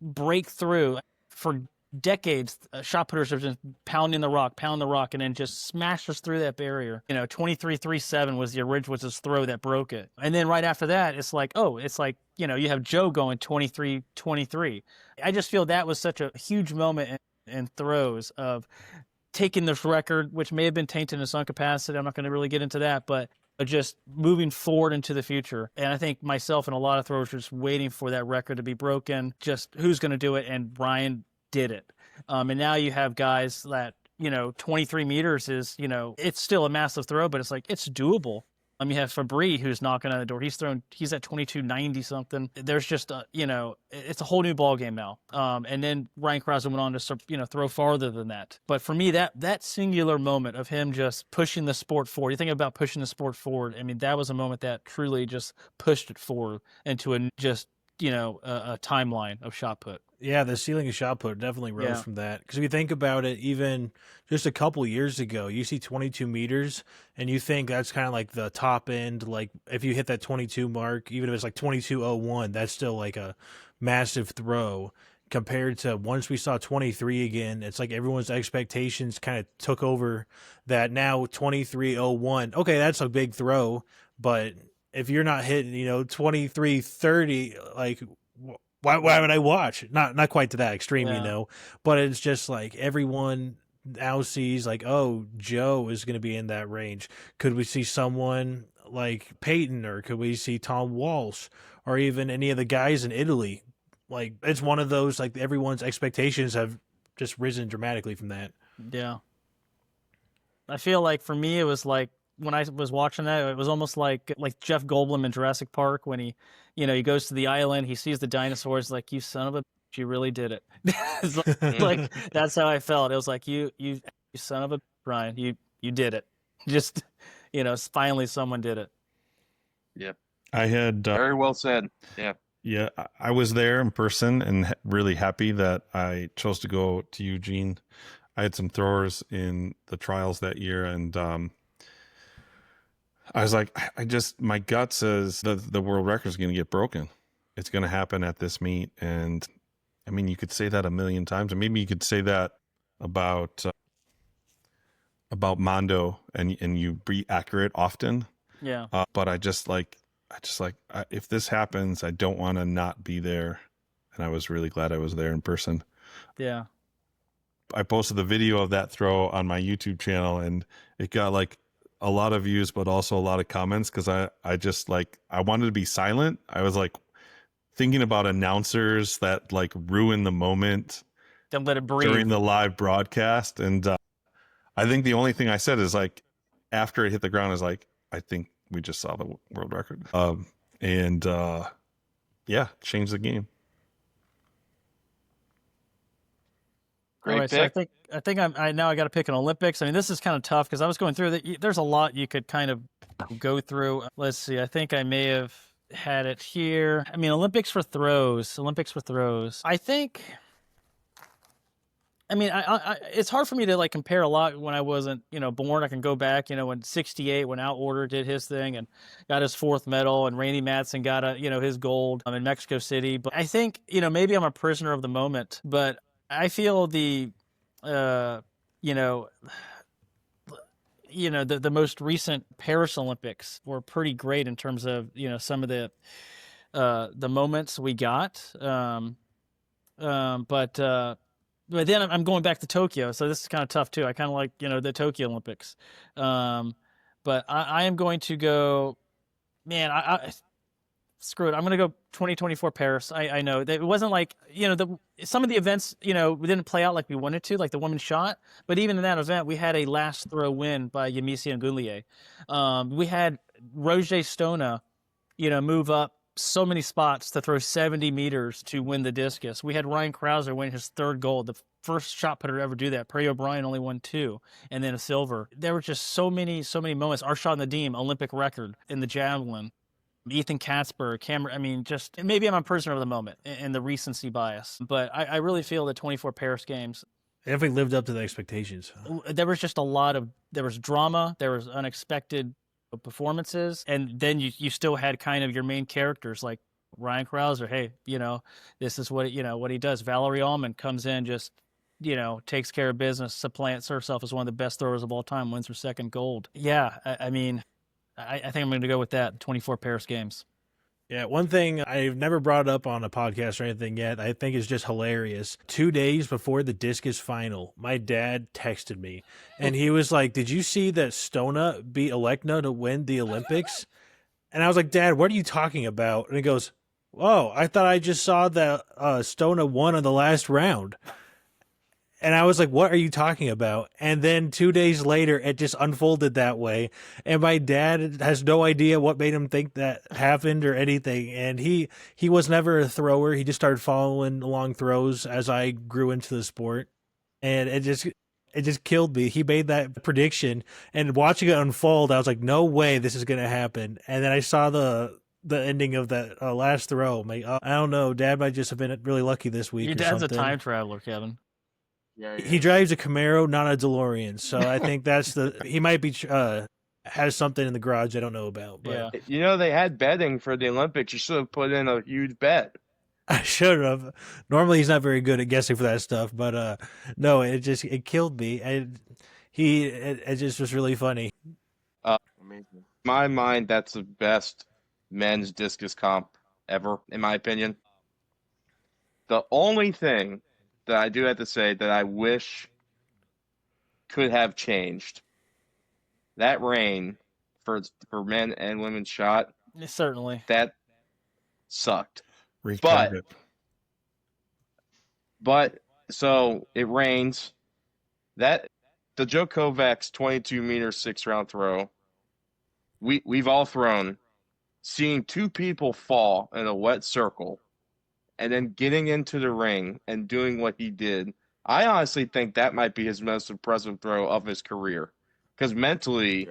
break through for decades, shot putters have just pounding the rock, and then just smashes through that barrier. 23-3-7 was his throw that broke it. And then right after that, it's like, you have Joe going 23-23. I just feel that was such a huge moment in throws of taking this record, which may have been tainted in some capacity. I'm not going to really get into that, but just moving forward into the future. And I think myself and a lot of throwers are just waiting for that record to be broken. Just who's going to do it? And Ryan did it. And now you have guys that, 23 meters is, it's still a massive throw, but it's like, it's doable. You have Fabry who's knocking on the door. He's at 2290 something. There's just, it's a whole new ball game now. And then Ryan Krauser went on to, throw farther than that. But for me, that singular moment of him just pushing the sport forward, you think about pushing the sport forward. I mean, that was a moment that truly just pushed it forward into a timeline of shot put. Yeah, the ceiling of shot put definitely rose from that. Because if you think about it, even just a couple years ago, you see 22 meters, and you think that's kind of like the top end. Like if you hit that 22 mark, even if it's like 22:01, that's still like a massive throw. Compared to once we saw 23 again, it's like everyone's expectations kind of took over that. Now 23:01, okay, that's a big throw, but if you're not hitting, 23:30, like why would I watch? Not quite to that extreme, but it's just like everyone now sees like, oh, Joe is going to be in that range. Could we see someone like Peyton, or could we see Tom Walsh, or even any of the guys in Italy? Like, it's one of those, like, everyone's expectations have just risen dramatically from that. Yeah. I feel like for me, it was like, when I was watching that, it was almost like Jeff Goldblum in Jurassic Park when he goes to the island, he sees the dinosaurs, like, you son of a bitch, you really did it. It's like that's how I felt. It was like, you son of a bitch, Brian, you did it. Just, finally someone did it. Yep. I had very well said. Yeah. Yeah, I was there in person and really happy that I chose to go to Eugene. I had some throwers in the trials that year, and I was like, my gut says the world record is going to get broken. It's going to happen at this meet. And I mean, you could say that a million times, and maybe you could say that about Mondo, and you be accurate often. Yeah. But if this happens, I don't want to not be there. And I was really glad I was there in person. Yeah. I posted the video of that throw on my YouTube channel, and it got like a lot of views, but also a lot of comments. Cause I wanted to be silent. I was like thinking about announcers that like ruin the moment. Don't let it breathe during the live broadcast. And I think the only thing I said is like, after it hit the ground, is like, I think we just saw the world record. Changed the game. Great All right, pick. so I think I got to pick an Olympics. I mean, this is kind of tough because I was going through there's a lot you could kind of go through. Let's see. I think I may have had it here. I mean, Olympics for throws. I think. I mean, it's hard for me to like compare a lot when I wasn't, born. I can go back, when 68, when Outorder did his thing and got his 4th medal, and Randy Matson got his gold in Mexico City. But I think, maybe I'm a prisoner of the moment, but I feel the most recent Paris Olympics were pretty great in terms of, some of the moments we got. But but then I'm going back to Tokyo, so this is kind of tough too. I kind of like the Tokyo Olympics, but I am going to go. Man, I screw it. I'm going to go 2024 Paris. I know that it wasn't like some of the events didn't play out like we wanted to, like the women's shot. But even in that event, we had a last throw win by Yemisi and Goulier. We had Roger Stona, move up so many spots to throw 70 meters to win the discus. We had Ryan Krauser win his third gold, the first shot putter to ever do that. Prey O'Brien only won 2, and then a silver. There were just so many moments. Arshad Nadeem, Olympic record in the javelin. Ethan Katzberg, Cameron. I mean, just maybe I'm a prisoner of the moment and the recency bias, but I really feel the 24 Paris Games. They definitely lived up to the expectations. There was just there was drama, there was unexpected performances, and then you still had kind of your main characters like Ryan Krauser. Hey, this is what what he does. Valerie Allman comes in, just takes care of business, supplants herself as one of the best throwers of all time, wins her second gold. Yeah, I mean, I think I'm going to go with that 24 Paris Games. Yeah, one thing I've never brought up on a podcast or anything yet, I think is just hilarious. 2 days before the discus final, my dad texted me, and he was like, "Did you see that Stona beat Alekna to win the Olympics?" And I was like, "Dad, what are you talking about?" And he goes, "Oh, I thought I just saw that Stona won on the last round." And I was like, what are you talking about? And then 2 days later, it just unfolded that way. And my dad has no idea what made him think that happened or anything. And he was never a thrower. He just started following along throws as I grew into the sport. And it just killed me. He made that prediction, and watching it unfold, I was like, no way this is going to happen. And then I saw the ending of that last throw. I don't know. Dad might just have been really lucky this week. Your dad's a time traveler, Kevin. Yeah, He drives a Camaro, not a DeLorean. So I think he might be has something in the garage I don't know about. But Yeah. They had betting for the Olympics. You should have put in a huge bet. I should have. Normally he's not very good at guessing for that stuff, but no, it killed me. It just was really funny. amazing. In my mind, that's the best men's discus comp ever, in my opinion. The only thing that I do have to say that I wish could have changed, that rain for men and women's shot, Certainly. that sucked. Retarded. But so it rains. The Joe Kovacs 22-meter 6-round throw, we've all thrown. Seeing 2 people fall in a wet circle and then getting into the ring and doing what he did, I honestly think that might be his most impressive throw of his career. Because mentally,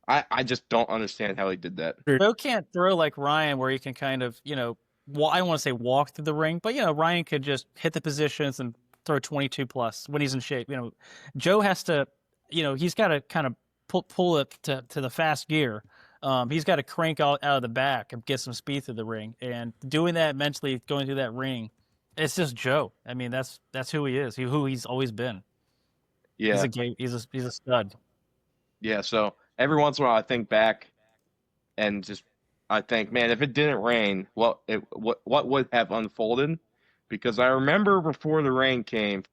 I just don't understand how he did that. Joe can't throw like Ryan, where he can kind of, I don't want to say walk through the ring, but, Ryan could just hit the positions and throw 22 plus when he's in shape. Joe has to, he's got to kind of pull it to the fast gear. He's got to crank out of the back and get some speed through the ring. And doing that mentally, going through that ring, it's just Joe. I mean, that's who he is, who he's always been. Yeah. He's a stud. Yeah, so every once in a while I think back and I think, man, if it didn't rain, what would have unfolded? Because I remember before the rain came,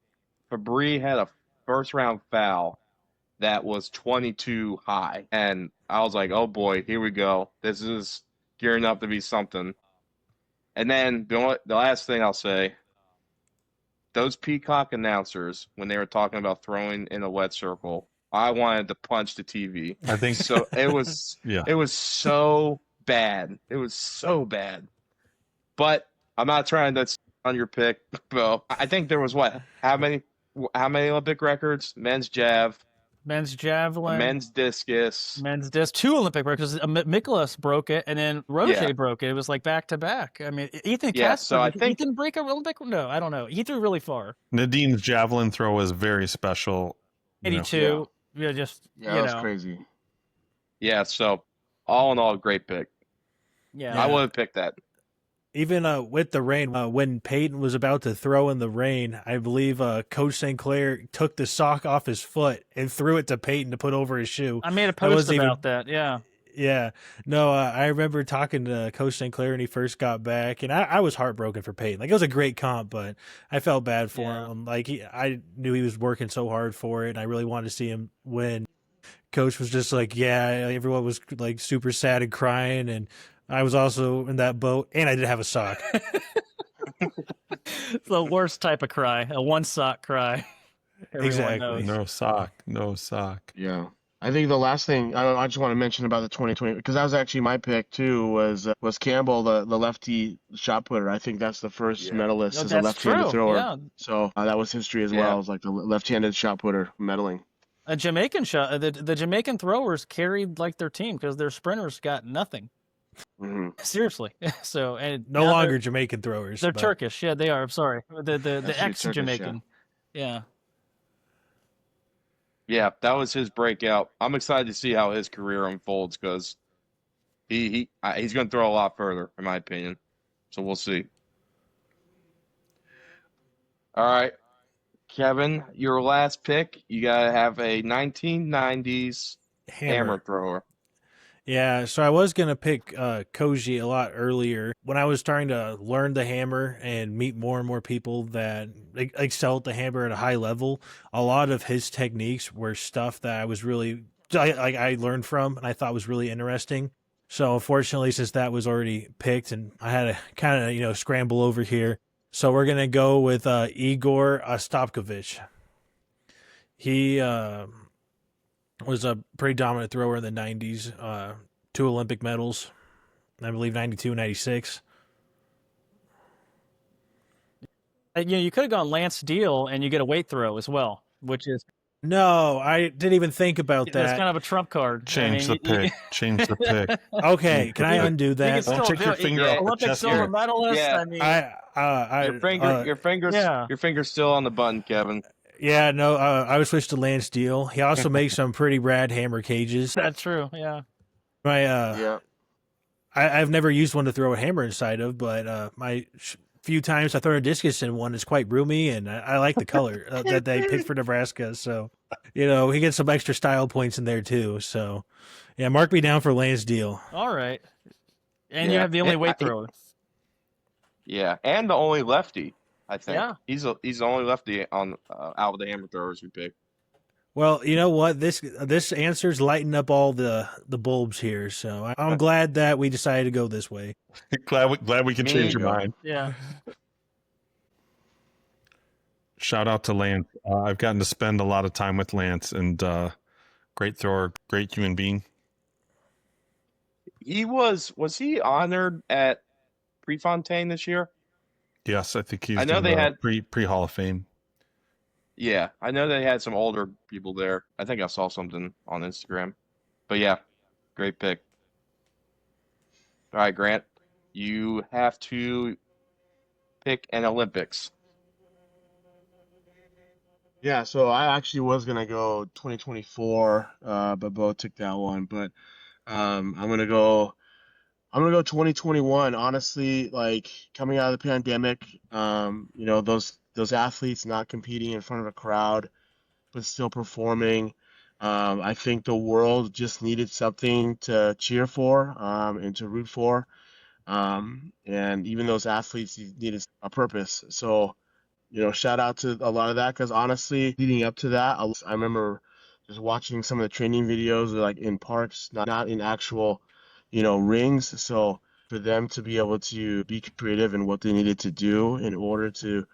Fabry had a first-round foul that was 22 high. And I was like, oh boy, here we go. This is gearing up to be something. And then the last thing I'll say, those Peacock announcers, when they were talking about throwing in a wet circle, I wanted to punch the TV. I think So it was It was so bad. It was so bad. But I'm not trying to on your pick, Bo. I think there was how many Olympic records? Men's javelin, men's discus, 2 Olympic records. Miklas broke it, and then Roger broke it. It was like back to back. I mean, Ethan Katzberg, so I think he didn't break an Olympic. No, I don't know. He threw really far. Nadine's javelin throw was very special. 82. Yeah, that was crazy. Yeah, so all in all, great pick. Yeah, I would have picked that. Even with the rain, when Peyton was about to throw in the rain, I believe Coach St. Clair took the sock off his foot and threw it to Peyton to put over his shoe. I made a post about that. Yeah. Yeah. No, I remember talking to Coach St. Clair when he first got back, and I was heartbroken for Peyton. Like, it was a great comp, but I felt bad for Yeah. him. Like, I knew he was working so hard for it, and I really wanted to see him win. Coach was just like, yeah, everyone was like super sad and crying, and I was also in that boat, and I did have a sock. It's the worst type of cry, a one sock cry. Everyone Exactly. knows. No sock. No sock. Yeah. I think the last thing I just want to mention about the 2020, because that was actually my pick too, was Campbell, the lefty shot putter. I think that's the first medalist No, as a that's left-handed true. thrower. Yeah. So that was history as Yeah. well. It was like the left-handed shot putter medaling. A Jamaican shot. The Jamaican throwers carried like their team because their sprinters got nothing. Hmm. Seriously. So and No now longer Jamaican throwers. They're but Turkish. Yeah, they are. I'm sorry. The That's ex Turkish, Jamaican. Yeah. Yeah, that was his breakout. I'm excited to see how his career unfolds because he's going to throw a lot further, in my opinion. So we'll see. All right, Kevin, your last pick. You got to have a 1990s hammer thrower. Yeah, so I was gonna pick Koji a lot earlier when I was starting to learn the hammer and meet more and more people that excel at the hammer at a high level. A lot of his techniques were stuff that I was really I learned from and I thought was really interesting. So unfortunately, since that was already picked and I had to kind of scramble over here, so we're gonna go with Igor Ostapkovich. He was a pretty dominant thrower in the 90s. 2 Olympic medals, I believe 92 and 96. You could have gone Lance Deal and you get a weight throw as well, which is No, I didn't even think about that's that. kind of a trump card. Change the pick. Change the pick. Okay, can I undo You can that? still Don't take your do it. finger off the Olympic chest silver here. medalist. Yeah. I mean, Your fingers, yeah. your finger's still on the button, Kevin. Yeah, no, I would switch to Lance Deal. He also makes some pretty rad hammer cages. That's true. Yeah. My Yeah. I've never used one to throw a hammer inside of, but my few times I thrown a discus in one. It's quite roomy, and I like the color that they picked for Nebraska. So, he gets some extra style points in there too. So, yeah, mark me down for Lance Deal. All right. And you Yeah. have the only And weight thrower. Yeah, and the only lefty, I think. Yeah. He's the only lefty on out of the hammer throwers we picked. Well, you know what? This answer's lighting up all the bulbs here. So I'm glad that we decided to go this way. glad we can Me change your too. mind. Yeah. Shout out to Lance. I've gotten to spend a lot of time with Lance, and great thrower, great human being. He was he honored at Prefontaine this year? Yes, I think he's I know in they the had- pre Hall of Fame. Yeah, I know they had some older people there. I think I saw something on Instagram. But yeah, great pick. All right, Grant, you have to pick an Olympics. Yeah, so I actually was gonna go 2024, but Bo took that one. But I'm gonna go 2021. Honestly, like coming out of the pandemic, those athletes not competing in front of a crowd, but still performing. I think the world just needed something to cheer for, and to root for. And even those athletes needed a purpose. So, shout out to a lot of that, because honestly, leading up to that, I remember just watching some of the training videos, like in parks, not in actual, rings. So for them to be able to be creative in what they needed to do in order to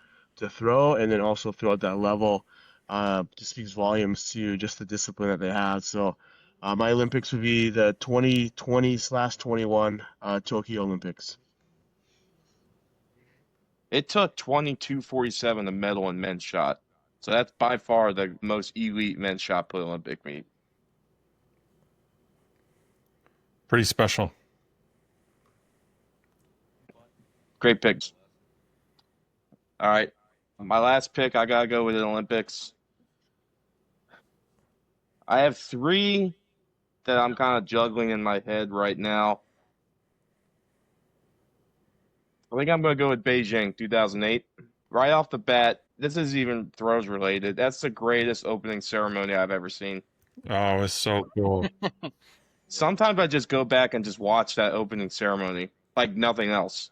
throw, and then also throw at that level, just speaks volumes to just the discipline that they had. So my Olympics would be the 2020/21 Tokyo Olympics. It took 22:47 to medal in men's shot. So that's by far the most elite men's shot put Olympic meet. Pretty special. Great picks. All right. My last pick, I got to go with the Olympics. I have 3 that I'm kind of juggling in my head right now. I think I'm going to go with Beijing 2008. Right off the bat, this is even throws related. That's the greatest opening ceremony I've ever seen. Oh, it's so cool. sometimes I just go back and just watch that opening ceremony like nothing else.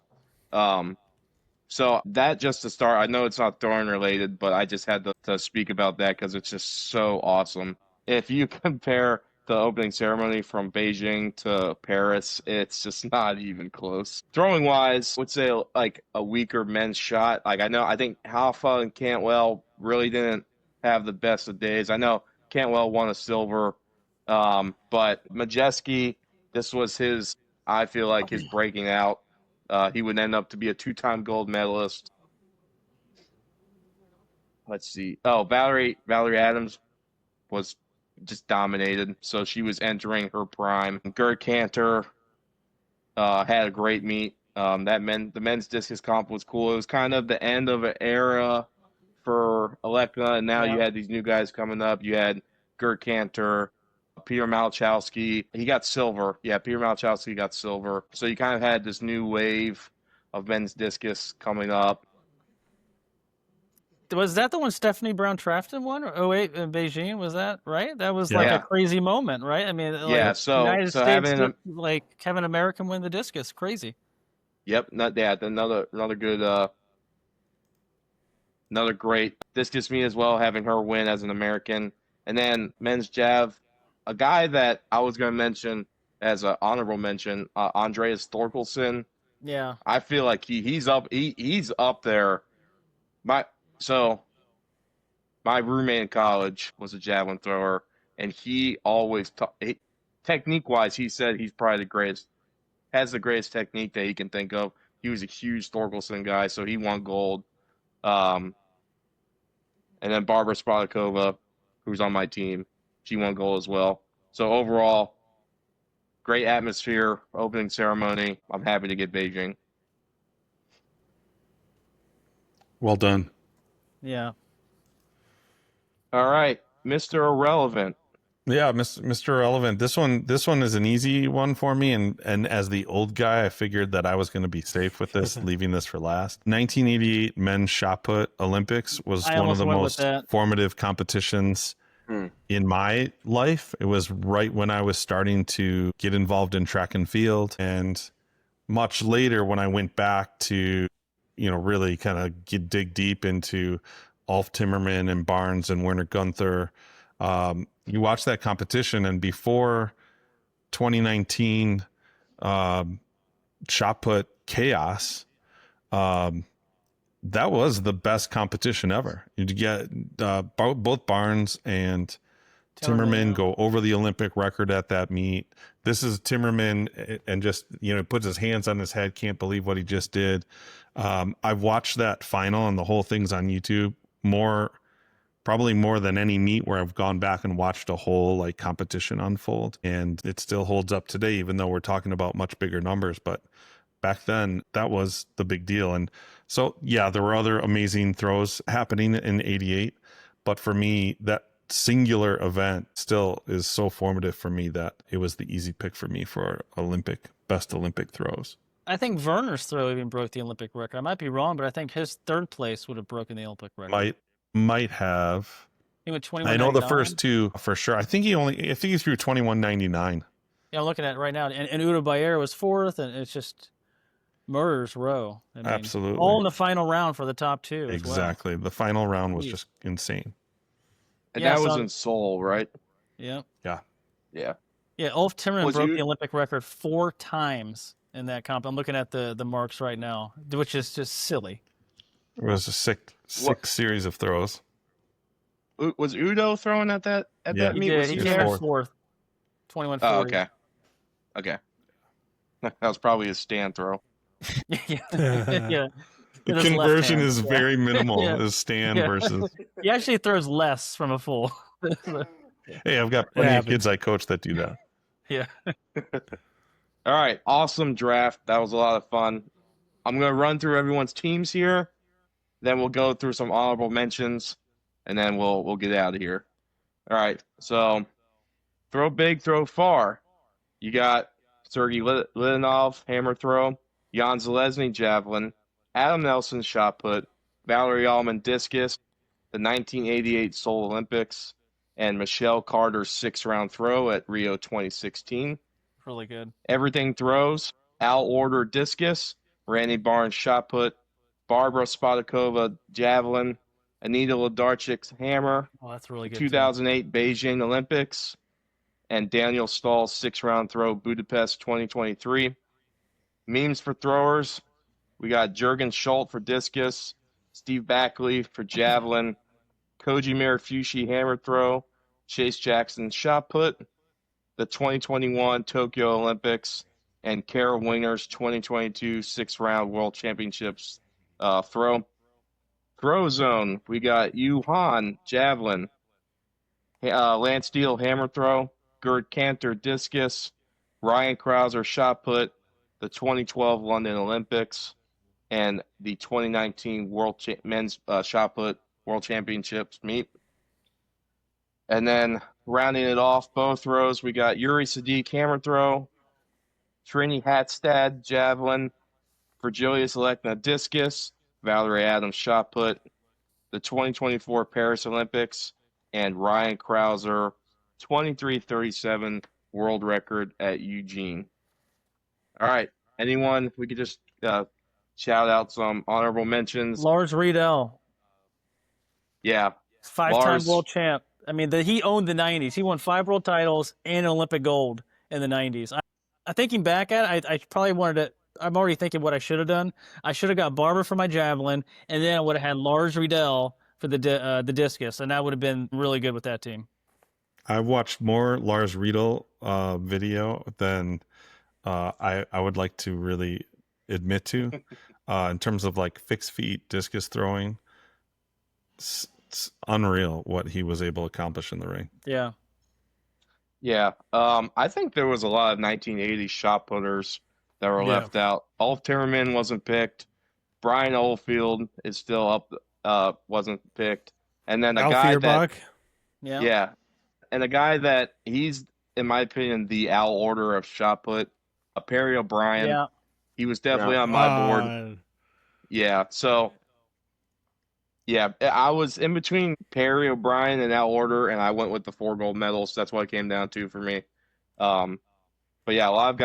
So that just to start, I know it's not throwing related, but I just had to speak about that because it's just so awesome. If you compare the opening ceremony from Beijing to Paris, it's just not even close. Throwing wise, I would say like a weaker men's shot. Like I think Halfa and Cantwell really didn't have the best of days. I know Cantwell won a silver, but Majeski, this was his, I feel like his breaking out. He would end up to be a 2-time gold medalist. Let's see. Oh, Valerie Adams was just dominated. So she was entering her prime. Gerd Cantor had a great meet. The men's discus comp was cool. It was kind of the end of an era for Aleka, and now you had these new guys coming up. You had Gerd Cantor, Peter Malachowski. He got silver. Yeah, Peter Malachowski got silver. So you kind of had this new wave of men's discus coming up. Was that the one Stephanie Brown Trafton won? Or 08 in Beijing, was that right? That was like Yeah. a crazy moment, right? I mean, Yeah, like, so United States having like have an American win the discus, crazy. Yep, another good another great discus meet as well, having her win as an American. And then men's jav, a guy that I was going to mention as an honorable mention, Andreas Thorkelson. Yeah. I feel like he's up there. My roommate in college was a javelin thrower, and he always technique wise, he said he's probably the greatest, has the greatest technique that he can think of. He was a huge Thorkelson guy, so he won gold. And then Barbara Spadakova, who's on my team, she won gold as well. So overall, great atmosphere, opening ceremony. I'm happy to get Beijing. Well done. Yeah. All right, Mr. Irrelevant. Yeah, Mr. Irrelevant. This one is an easy one for me, and as the old guy, I figured that I was going to be safe with this, leaving this for last. 1988 men's shot put Olympics was one of the most formative competitions in my life. It was right when I was starting to get involved in track and field, and much later when I went back to, really kind of dig deep into Ulf Timmerman and Barnes and Werner Gunther. You watch that competition, and before 2019 shot put chaos, that was the best competition ever. You'd get both Barnes and Timmerman go over the Olympic record at that meet. This is Timmerman, and just puts his hands on his head, can't believe what he just did. I've watched that final, and the whole thing's on YouTube probably more than any meet where I've gone back and watched a whole competition unfold, and it still holds up today, even though we're talking about much bigger numbers. But back then, that was the big deal. And so, yeah, there were other amazing throws happening in '88, but for me, that singular event still is so formative for me that it was the easy pick for me for best Olympic throws. I think Werner's throw even broke the Olympic record. I might be wrong, but I think his third place would have broken the Olympic record. Might have. He went 21.99. I know the first two for sure. I think he threw 21.99. Yeah, I'm looking at it right now, and Udo Bayer was fourth, and it's just murder's row. I mean, absolutely, all in the final round for the top two. Exactly, the final round was just insane. And that was in Seoul, right? Yeah. Yeah. Ulf Timmerman broke the Olympic record 4 times in that comp. I'm looking at the marks right now, which is just silly. It was a sick series of throws. Was Udo throwing at that meet? He came in fourth. 21.40. Oh, okay. That was probably a stand throw. Yeah. The conversion is very minimal. His stand versus. He actually throws less from a full. Hey, I've got plenty of kids I coach that do that. Yeah. All right, awesome draft. That was a lot of fun. I'm going to run through everyone's teams here. Then we'll go through some honorable mentions, and then we'll get out of here. All right, so throw big, throw far. You got Sergey Lidinov, hammer throw, Jan Zalesny, javelin, Adam Nelson, shot put, Valerie Allman, discus, the 1988 Seoul Olympics, and Michelle Carter's 6-round throw at Rio 2016. Really good. Everything Throws, Al Order Discus, Randy Barnes Shot Put, Barbara Spotakova Javelin, Anita Lodarchik's Hammer, Oh, that's really the good too. 2008 Beijing Olympics, and Daniel Stahl's 6-round throw Budapest 2023. Memes for throwers, we got Jurgen Schult for discus, Steve Backley for javelin, Koji Mirafushi hammer throw, Chase Jackson shot put, the 2021 Tokyo Olympics, and Kara Winger's 2022 6-round World Championships throw. ThrowZone, we got Yu Han javelin, Lance Steele hammer throw, Gerd Cantor discus, Ryan Krauser shot put, the 2012 London Olympics, and the 2019 men's shot put World Championships meet. And then rounding it off, BeauThrows, we got Yuri Sadiq hammer throw, Trini Hatstad javelin, Virgilius Alekna discus, Valerie Adams shot put, the 2024 Paris Olympics, and Ryan Krauser 23:37 world record at Eugene. All right, anyone? We could just shout out some honorable mentions. Lars Riedel, Yeah, 5-time Lars. world champ. I mean, he owned the 90s. He won 5 world titles and Olympic gold in the 90s. I thinking back at it, I probably wanted to. I'm already thinking what I should have done. I should have got Barber for my javelin, and then I would have had Lars Riedel for the discus, and that would have been really good with that team. I watched more Lars Riedel video than I would like to really admit to in terms of like fixed feet discus throwing. It's unreal what he was able to accomplish in the ring. Yeah. Yeah, I think there was a lot of 1980s shot putters that were left out. Ulf Timmerman wasn't picked. Brian Oldfield is still up, wasn't picked. And then a guy that, yeah, and a guy that he's, in my opinion, the Al Order of shot put, Perry O'Brien. Yeah. He was definitely on my board. Yeah, so yeah, I was in between Perry O'Brien and Al Order, and I went with the 4 gold medals. That's what it came down to for me. But yeah, a lot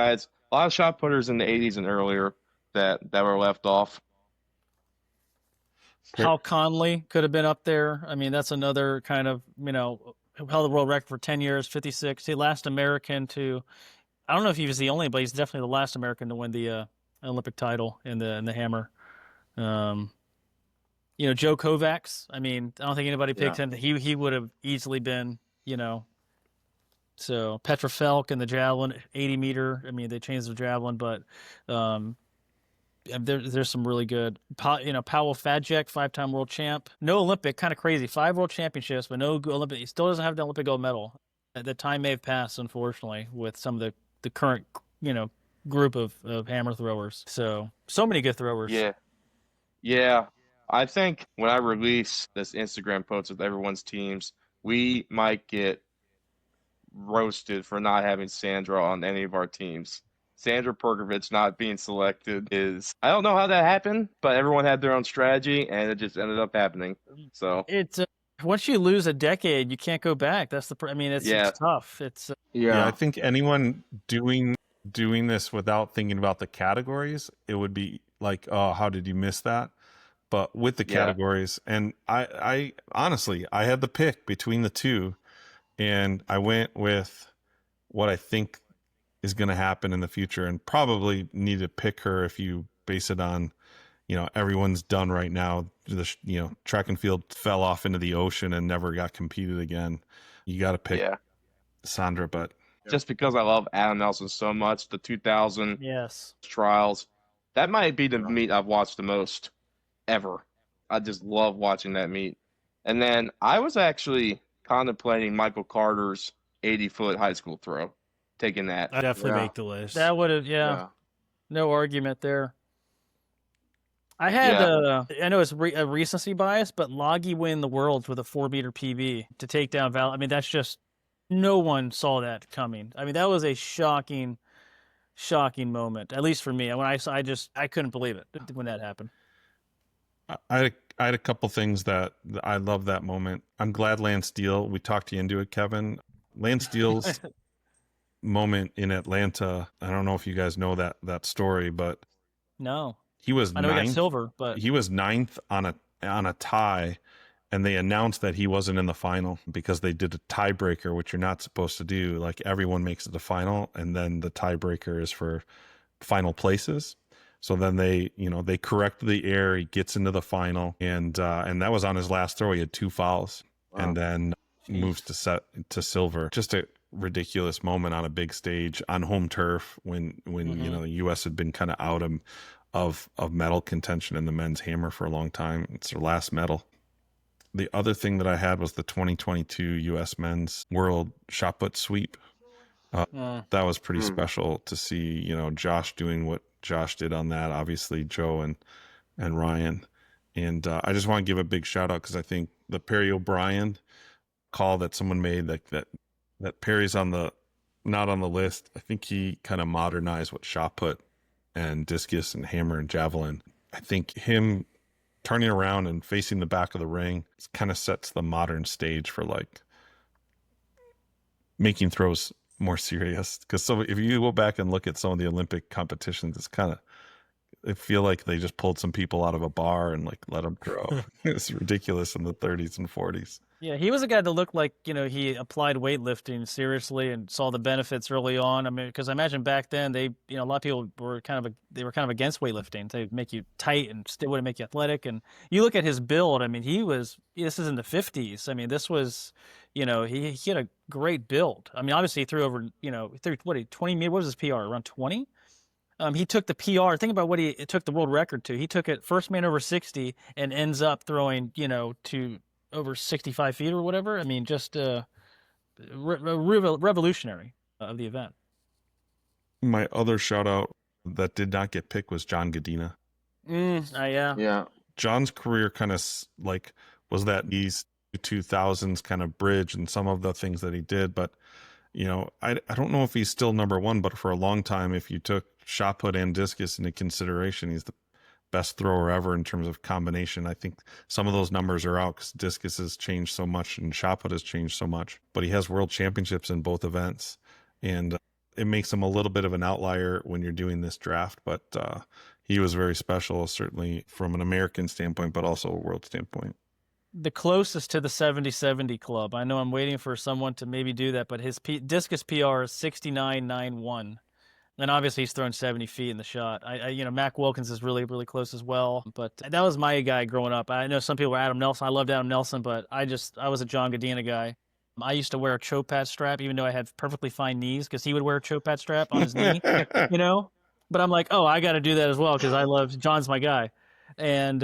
of shot putters in the 80s and earlier that were left off. Hal Conley could have been up there. I mean, that's another kind of, held the world record for 10 years, 56. The last American to, I don't know if he was the only, but he's definitely the last American to win the Olympic title in the hammer. Joe Kovacs. I mean, I don't think anybody picked him. He would have easily been, So Petra Felk and the javelin, 80 meter. I mean, they changed the javelin, but there's some really good. Powell Fadjek, 5-time world champ. No Olympic, kind of crazy. 5 world championships, but no Olympic. He still doesn't have the Olympic gold medal. The time may have passed, unfortunately, with some of the current, group of hammer throwers. So many good throwers. Yeah. I think when I release this Instagram post with everyone's teams, we might get roasted for not having Sandra on any of our teams. Sandra Perkovich not being selected is, I don't know how that happened, but everyone had their own strategy and it just ended up happening. So it's once you lose a decade, you can't go back. That's it's tough. It's I think anyone doing this without thinking about the categories, it would be like, oh, how did you miss that? But with the categories, and I honestly, I had the pick between the two, and I went with what I think is going to happen in the future, and probably need to pick her if you base it on, everyone's done right now. The track and field fell off into the ocean and never got competed again. You got to pick Sandra, but just because I love Adam Nelson so much, the 2000 trials, that might be the meet I've watched the most ever. I just love watching that meet. And then I was actually contemplating Michael Carter's 80-foot high school throw, taking that. I definitely make the list. That would have, no argument there. I had, I know it's a recency bias, but Loggy win the Worlds with a 4-meter PB to take down Val. I mean, that's just, no one saw that coming. I mean, that was a shocking moment, at least for me. When I couldn't believe it when that happened. I had a couple things that I love that moment. I'm glad Lance Steele, we talked you into it, Kevin. Lance Steele's moment in Atlanta. I don't know if you guys know that story, but No, he was I know he got ninth. silver, but He was ninth on a tie, and they announced that he wasn't in the final because they did a tiebreaker, which you're not supposed to do. Like everyone makes it the final, and then the tiebreaker is for final places. So then they correct the error. He gets into the final, and that was on his last throw. He had 2 fouls, and then moves to silver. Just a ridiculous moment on a big stage on home turf when the U.S. had been kind of out of medal contention in the men's hammer for a long time. It's their last medal. The other thing that I had was the 2022 U.S. men's world shot put sweep. That was pretty special to see, Josh doing what Josh did on that, obviously Joe and Ryan. And I just want to give a big shout out because I think the Perry O'Brien call that someone made, like that Perry's not on the list. I think he kind of modernized what shot put and discus and hammer and javelin. I think him turning around and facing the back of the ring kind of sets the modern stage for like making throws more serious. Because if you go back and look at some of the Olympic competitions, it's kind of, I feel like they just pulled some people out of a bar and like let them throw. It's ridiculous in the 30s and 40s. yeah, he was a guy that looked like, he applied weightlifting seriously and saw the benefits early on. I mean, because I imagine back then a lot of people were kind of against weightlifting. They make you tight and still wouldn't make you athletic. And you look at his build. I mean, this is in the 50s. I mean, this was, he had a great build. I mean, obviously he threw over, he threw 20 meters. What was his PR? Around 20? He took the PR. Think about what it took the world record to. He took it first man over 60 and ends up throwing, to over 65 feet or whatever. I mean, just revolutionary of the event. My other shout out that did not get picked was John Godina. Yeah. Yeah. John's career kind of like was that these 2000s kind of bridge and some of the things that he did, but I don't know if he's still number one, but for a long time, if you took shot put and discus into consideration, he's the best thrower ever in terms of combination. I think some of those numbers are out because discus has changed so much and shot put has changed so much, but he has world championships in both events, and it makes him a little bit of an outlier when you're doing this draft, but he was very special, certainly from an American standpoint, but also a world standpoint. The closest to the 70-70 club. I know I'm waiting for someone to maybe do that, but his discus PR is 69.91. And obviously he's thrown 70 feet in the shot. Mac Wilkins is really, really close as well. But that was my guy growing up. I know some people were Adam Nelson. I loved Adam Nelson, but I was a John Godina guy. I used to wear a choke pad strap, even though I had perfectly fine knees, because he would wear a choke pad strap on his knee, But I'm like, I got to do that as well because John's my guy. And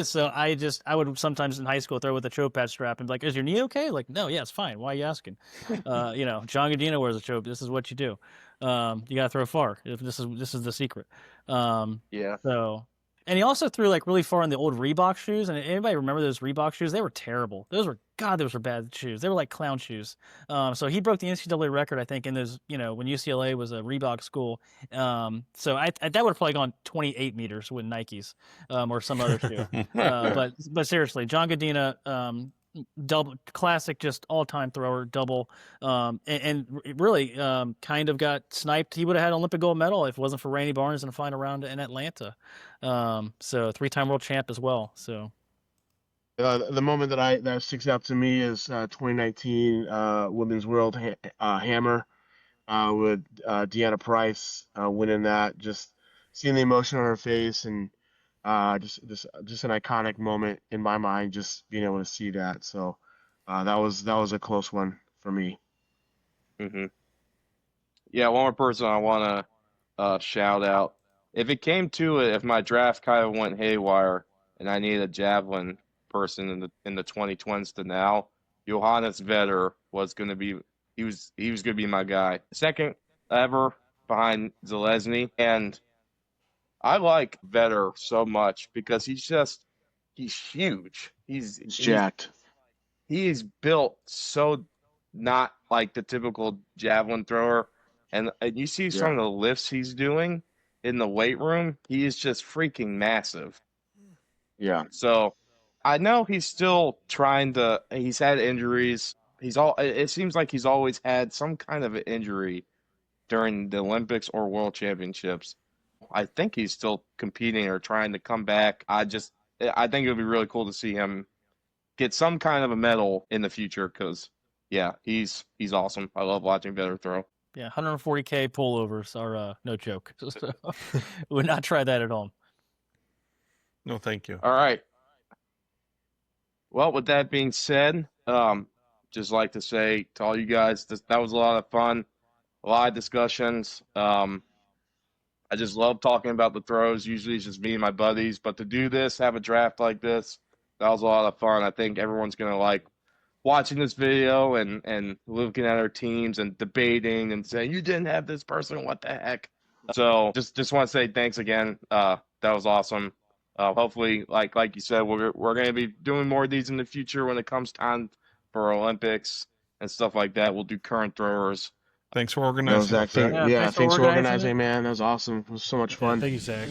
so I would sometimes in high school throw with a choke pad strap and be like, is your knee okay? Like, no, yeah, it's fine. Why are you asking? John Godina wears a choke. This is what you do. You got to throw far. This is the secret. Yeah. So, and he also threw like really far in the old Reebok shoes. And anybody remember those Reebok shoes? They were terrible. Those were bad shoes. They were like clown shoes. So he broke the NCAA record, I think, in those, when UCLA was a Reebok school. So that would have probably gone 28 meters with Nikes, or some other shoe. But seriously, John Godina, double classic, just all-time thrower, double, and really kind of got sniped. He would have had an Olympic gold medal if it wasn't for Randy Barnes in the final round in Atlanta. So 3-time world champ as well. So the moment that sticks out to me is 2019 Women's World Hammer with Deanna Price winning that. Just seeing the emotion on her face and just an iconic moment in my mind. Just being able to see that. So that was a close one for me. Mm-hmm. Yeah, one more person I want to shout out. If it came to it, if my draft kind of went haywire and I needed a javelin person in the 2020s to now, Johannes Vetter was going to be he was going to be my guy. Second ever behind Zalesny, and I like Vetter so much because he's huge. He's jacked. He's built so not like the typical javelin thrower, and you see some of the lifts he's doing in the weight room. He is just freaking massive. Yeah. So I know he's still trying to. He's had injuries. It seems like he's always had some kind of an injury during the Olympics or World Championships. I think he's still competing or trying to come back. I think it would be really cool to see him get some kind of a medal in the future because, yeah, he's awesome. I love watching Better Throw. Yeah, 140K pullovers are no joke. So, would not try that at all. No, thank you. All right. Well, with that being said, just like to say to all you guys, that was a lot of fun, a lot of discussions. I just love talking about the throws. Usually it's just me and my buddies, but to do this, have a draft like this, that was a lot of fun. I think everyone's gonna like watching this video and looking at our teams and debating and saying you didn't have this person, what the heck? So just want to say thanks again. That was awesome. Hopefully, like you said, we're gonna be doing more of these in the future when it comes time for Olympics and stuff like that. We'll do current throwers. Thanks for No, organizing. Zach, Zach. Yeah, yeah, thanks for thanks for organizing organizing, it. man. That was awesome. It was so much Yeah, fun. thank you, Zach.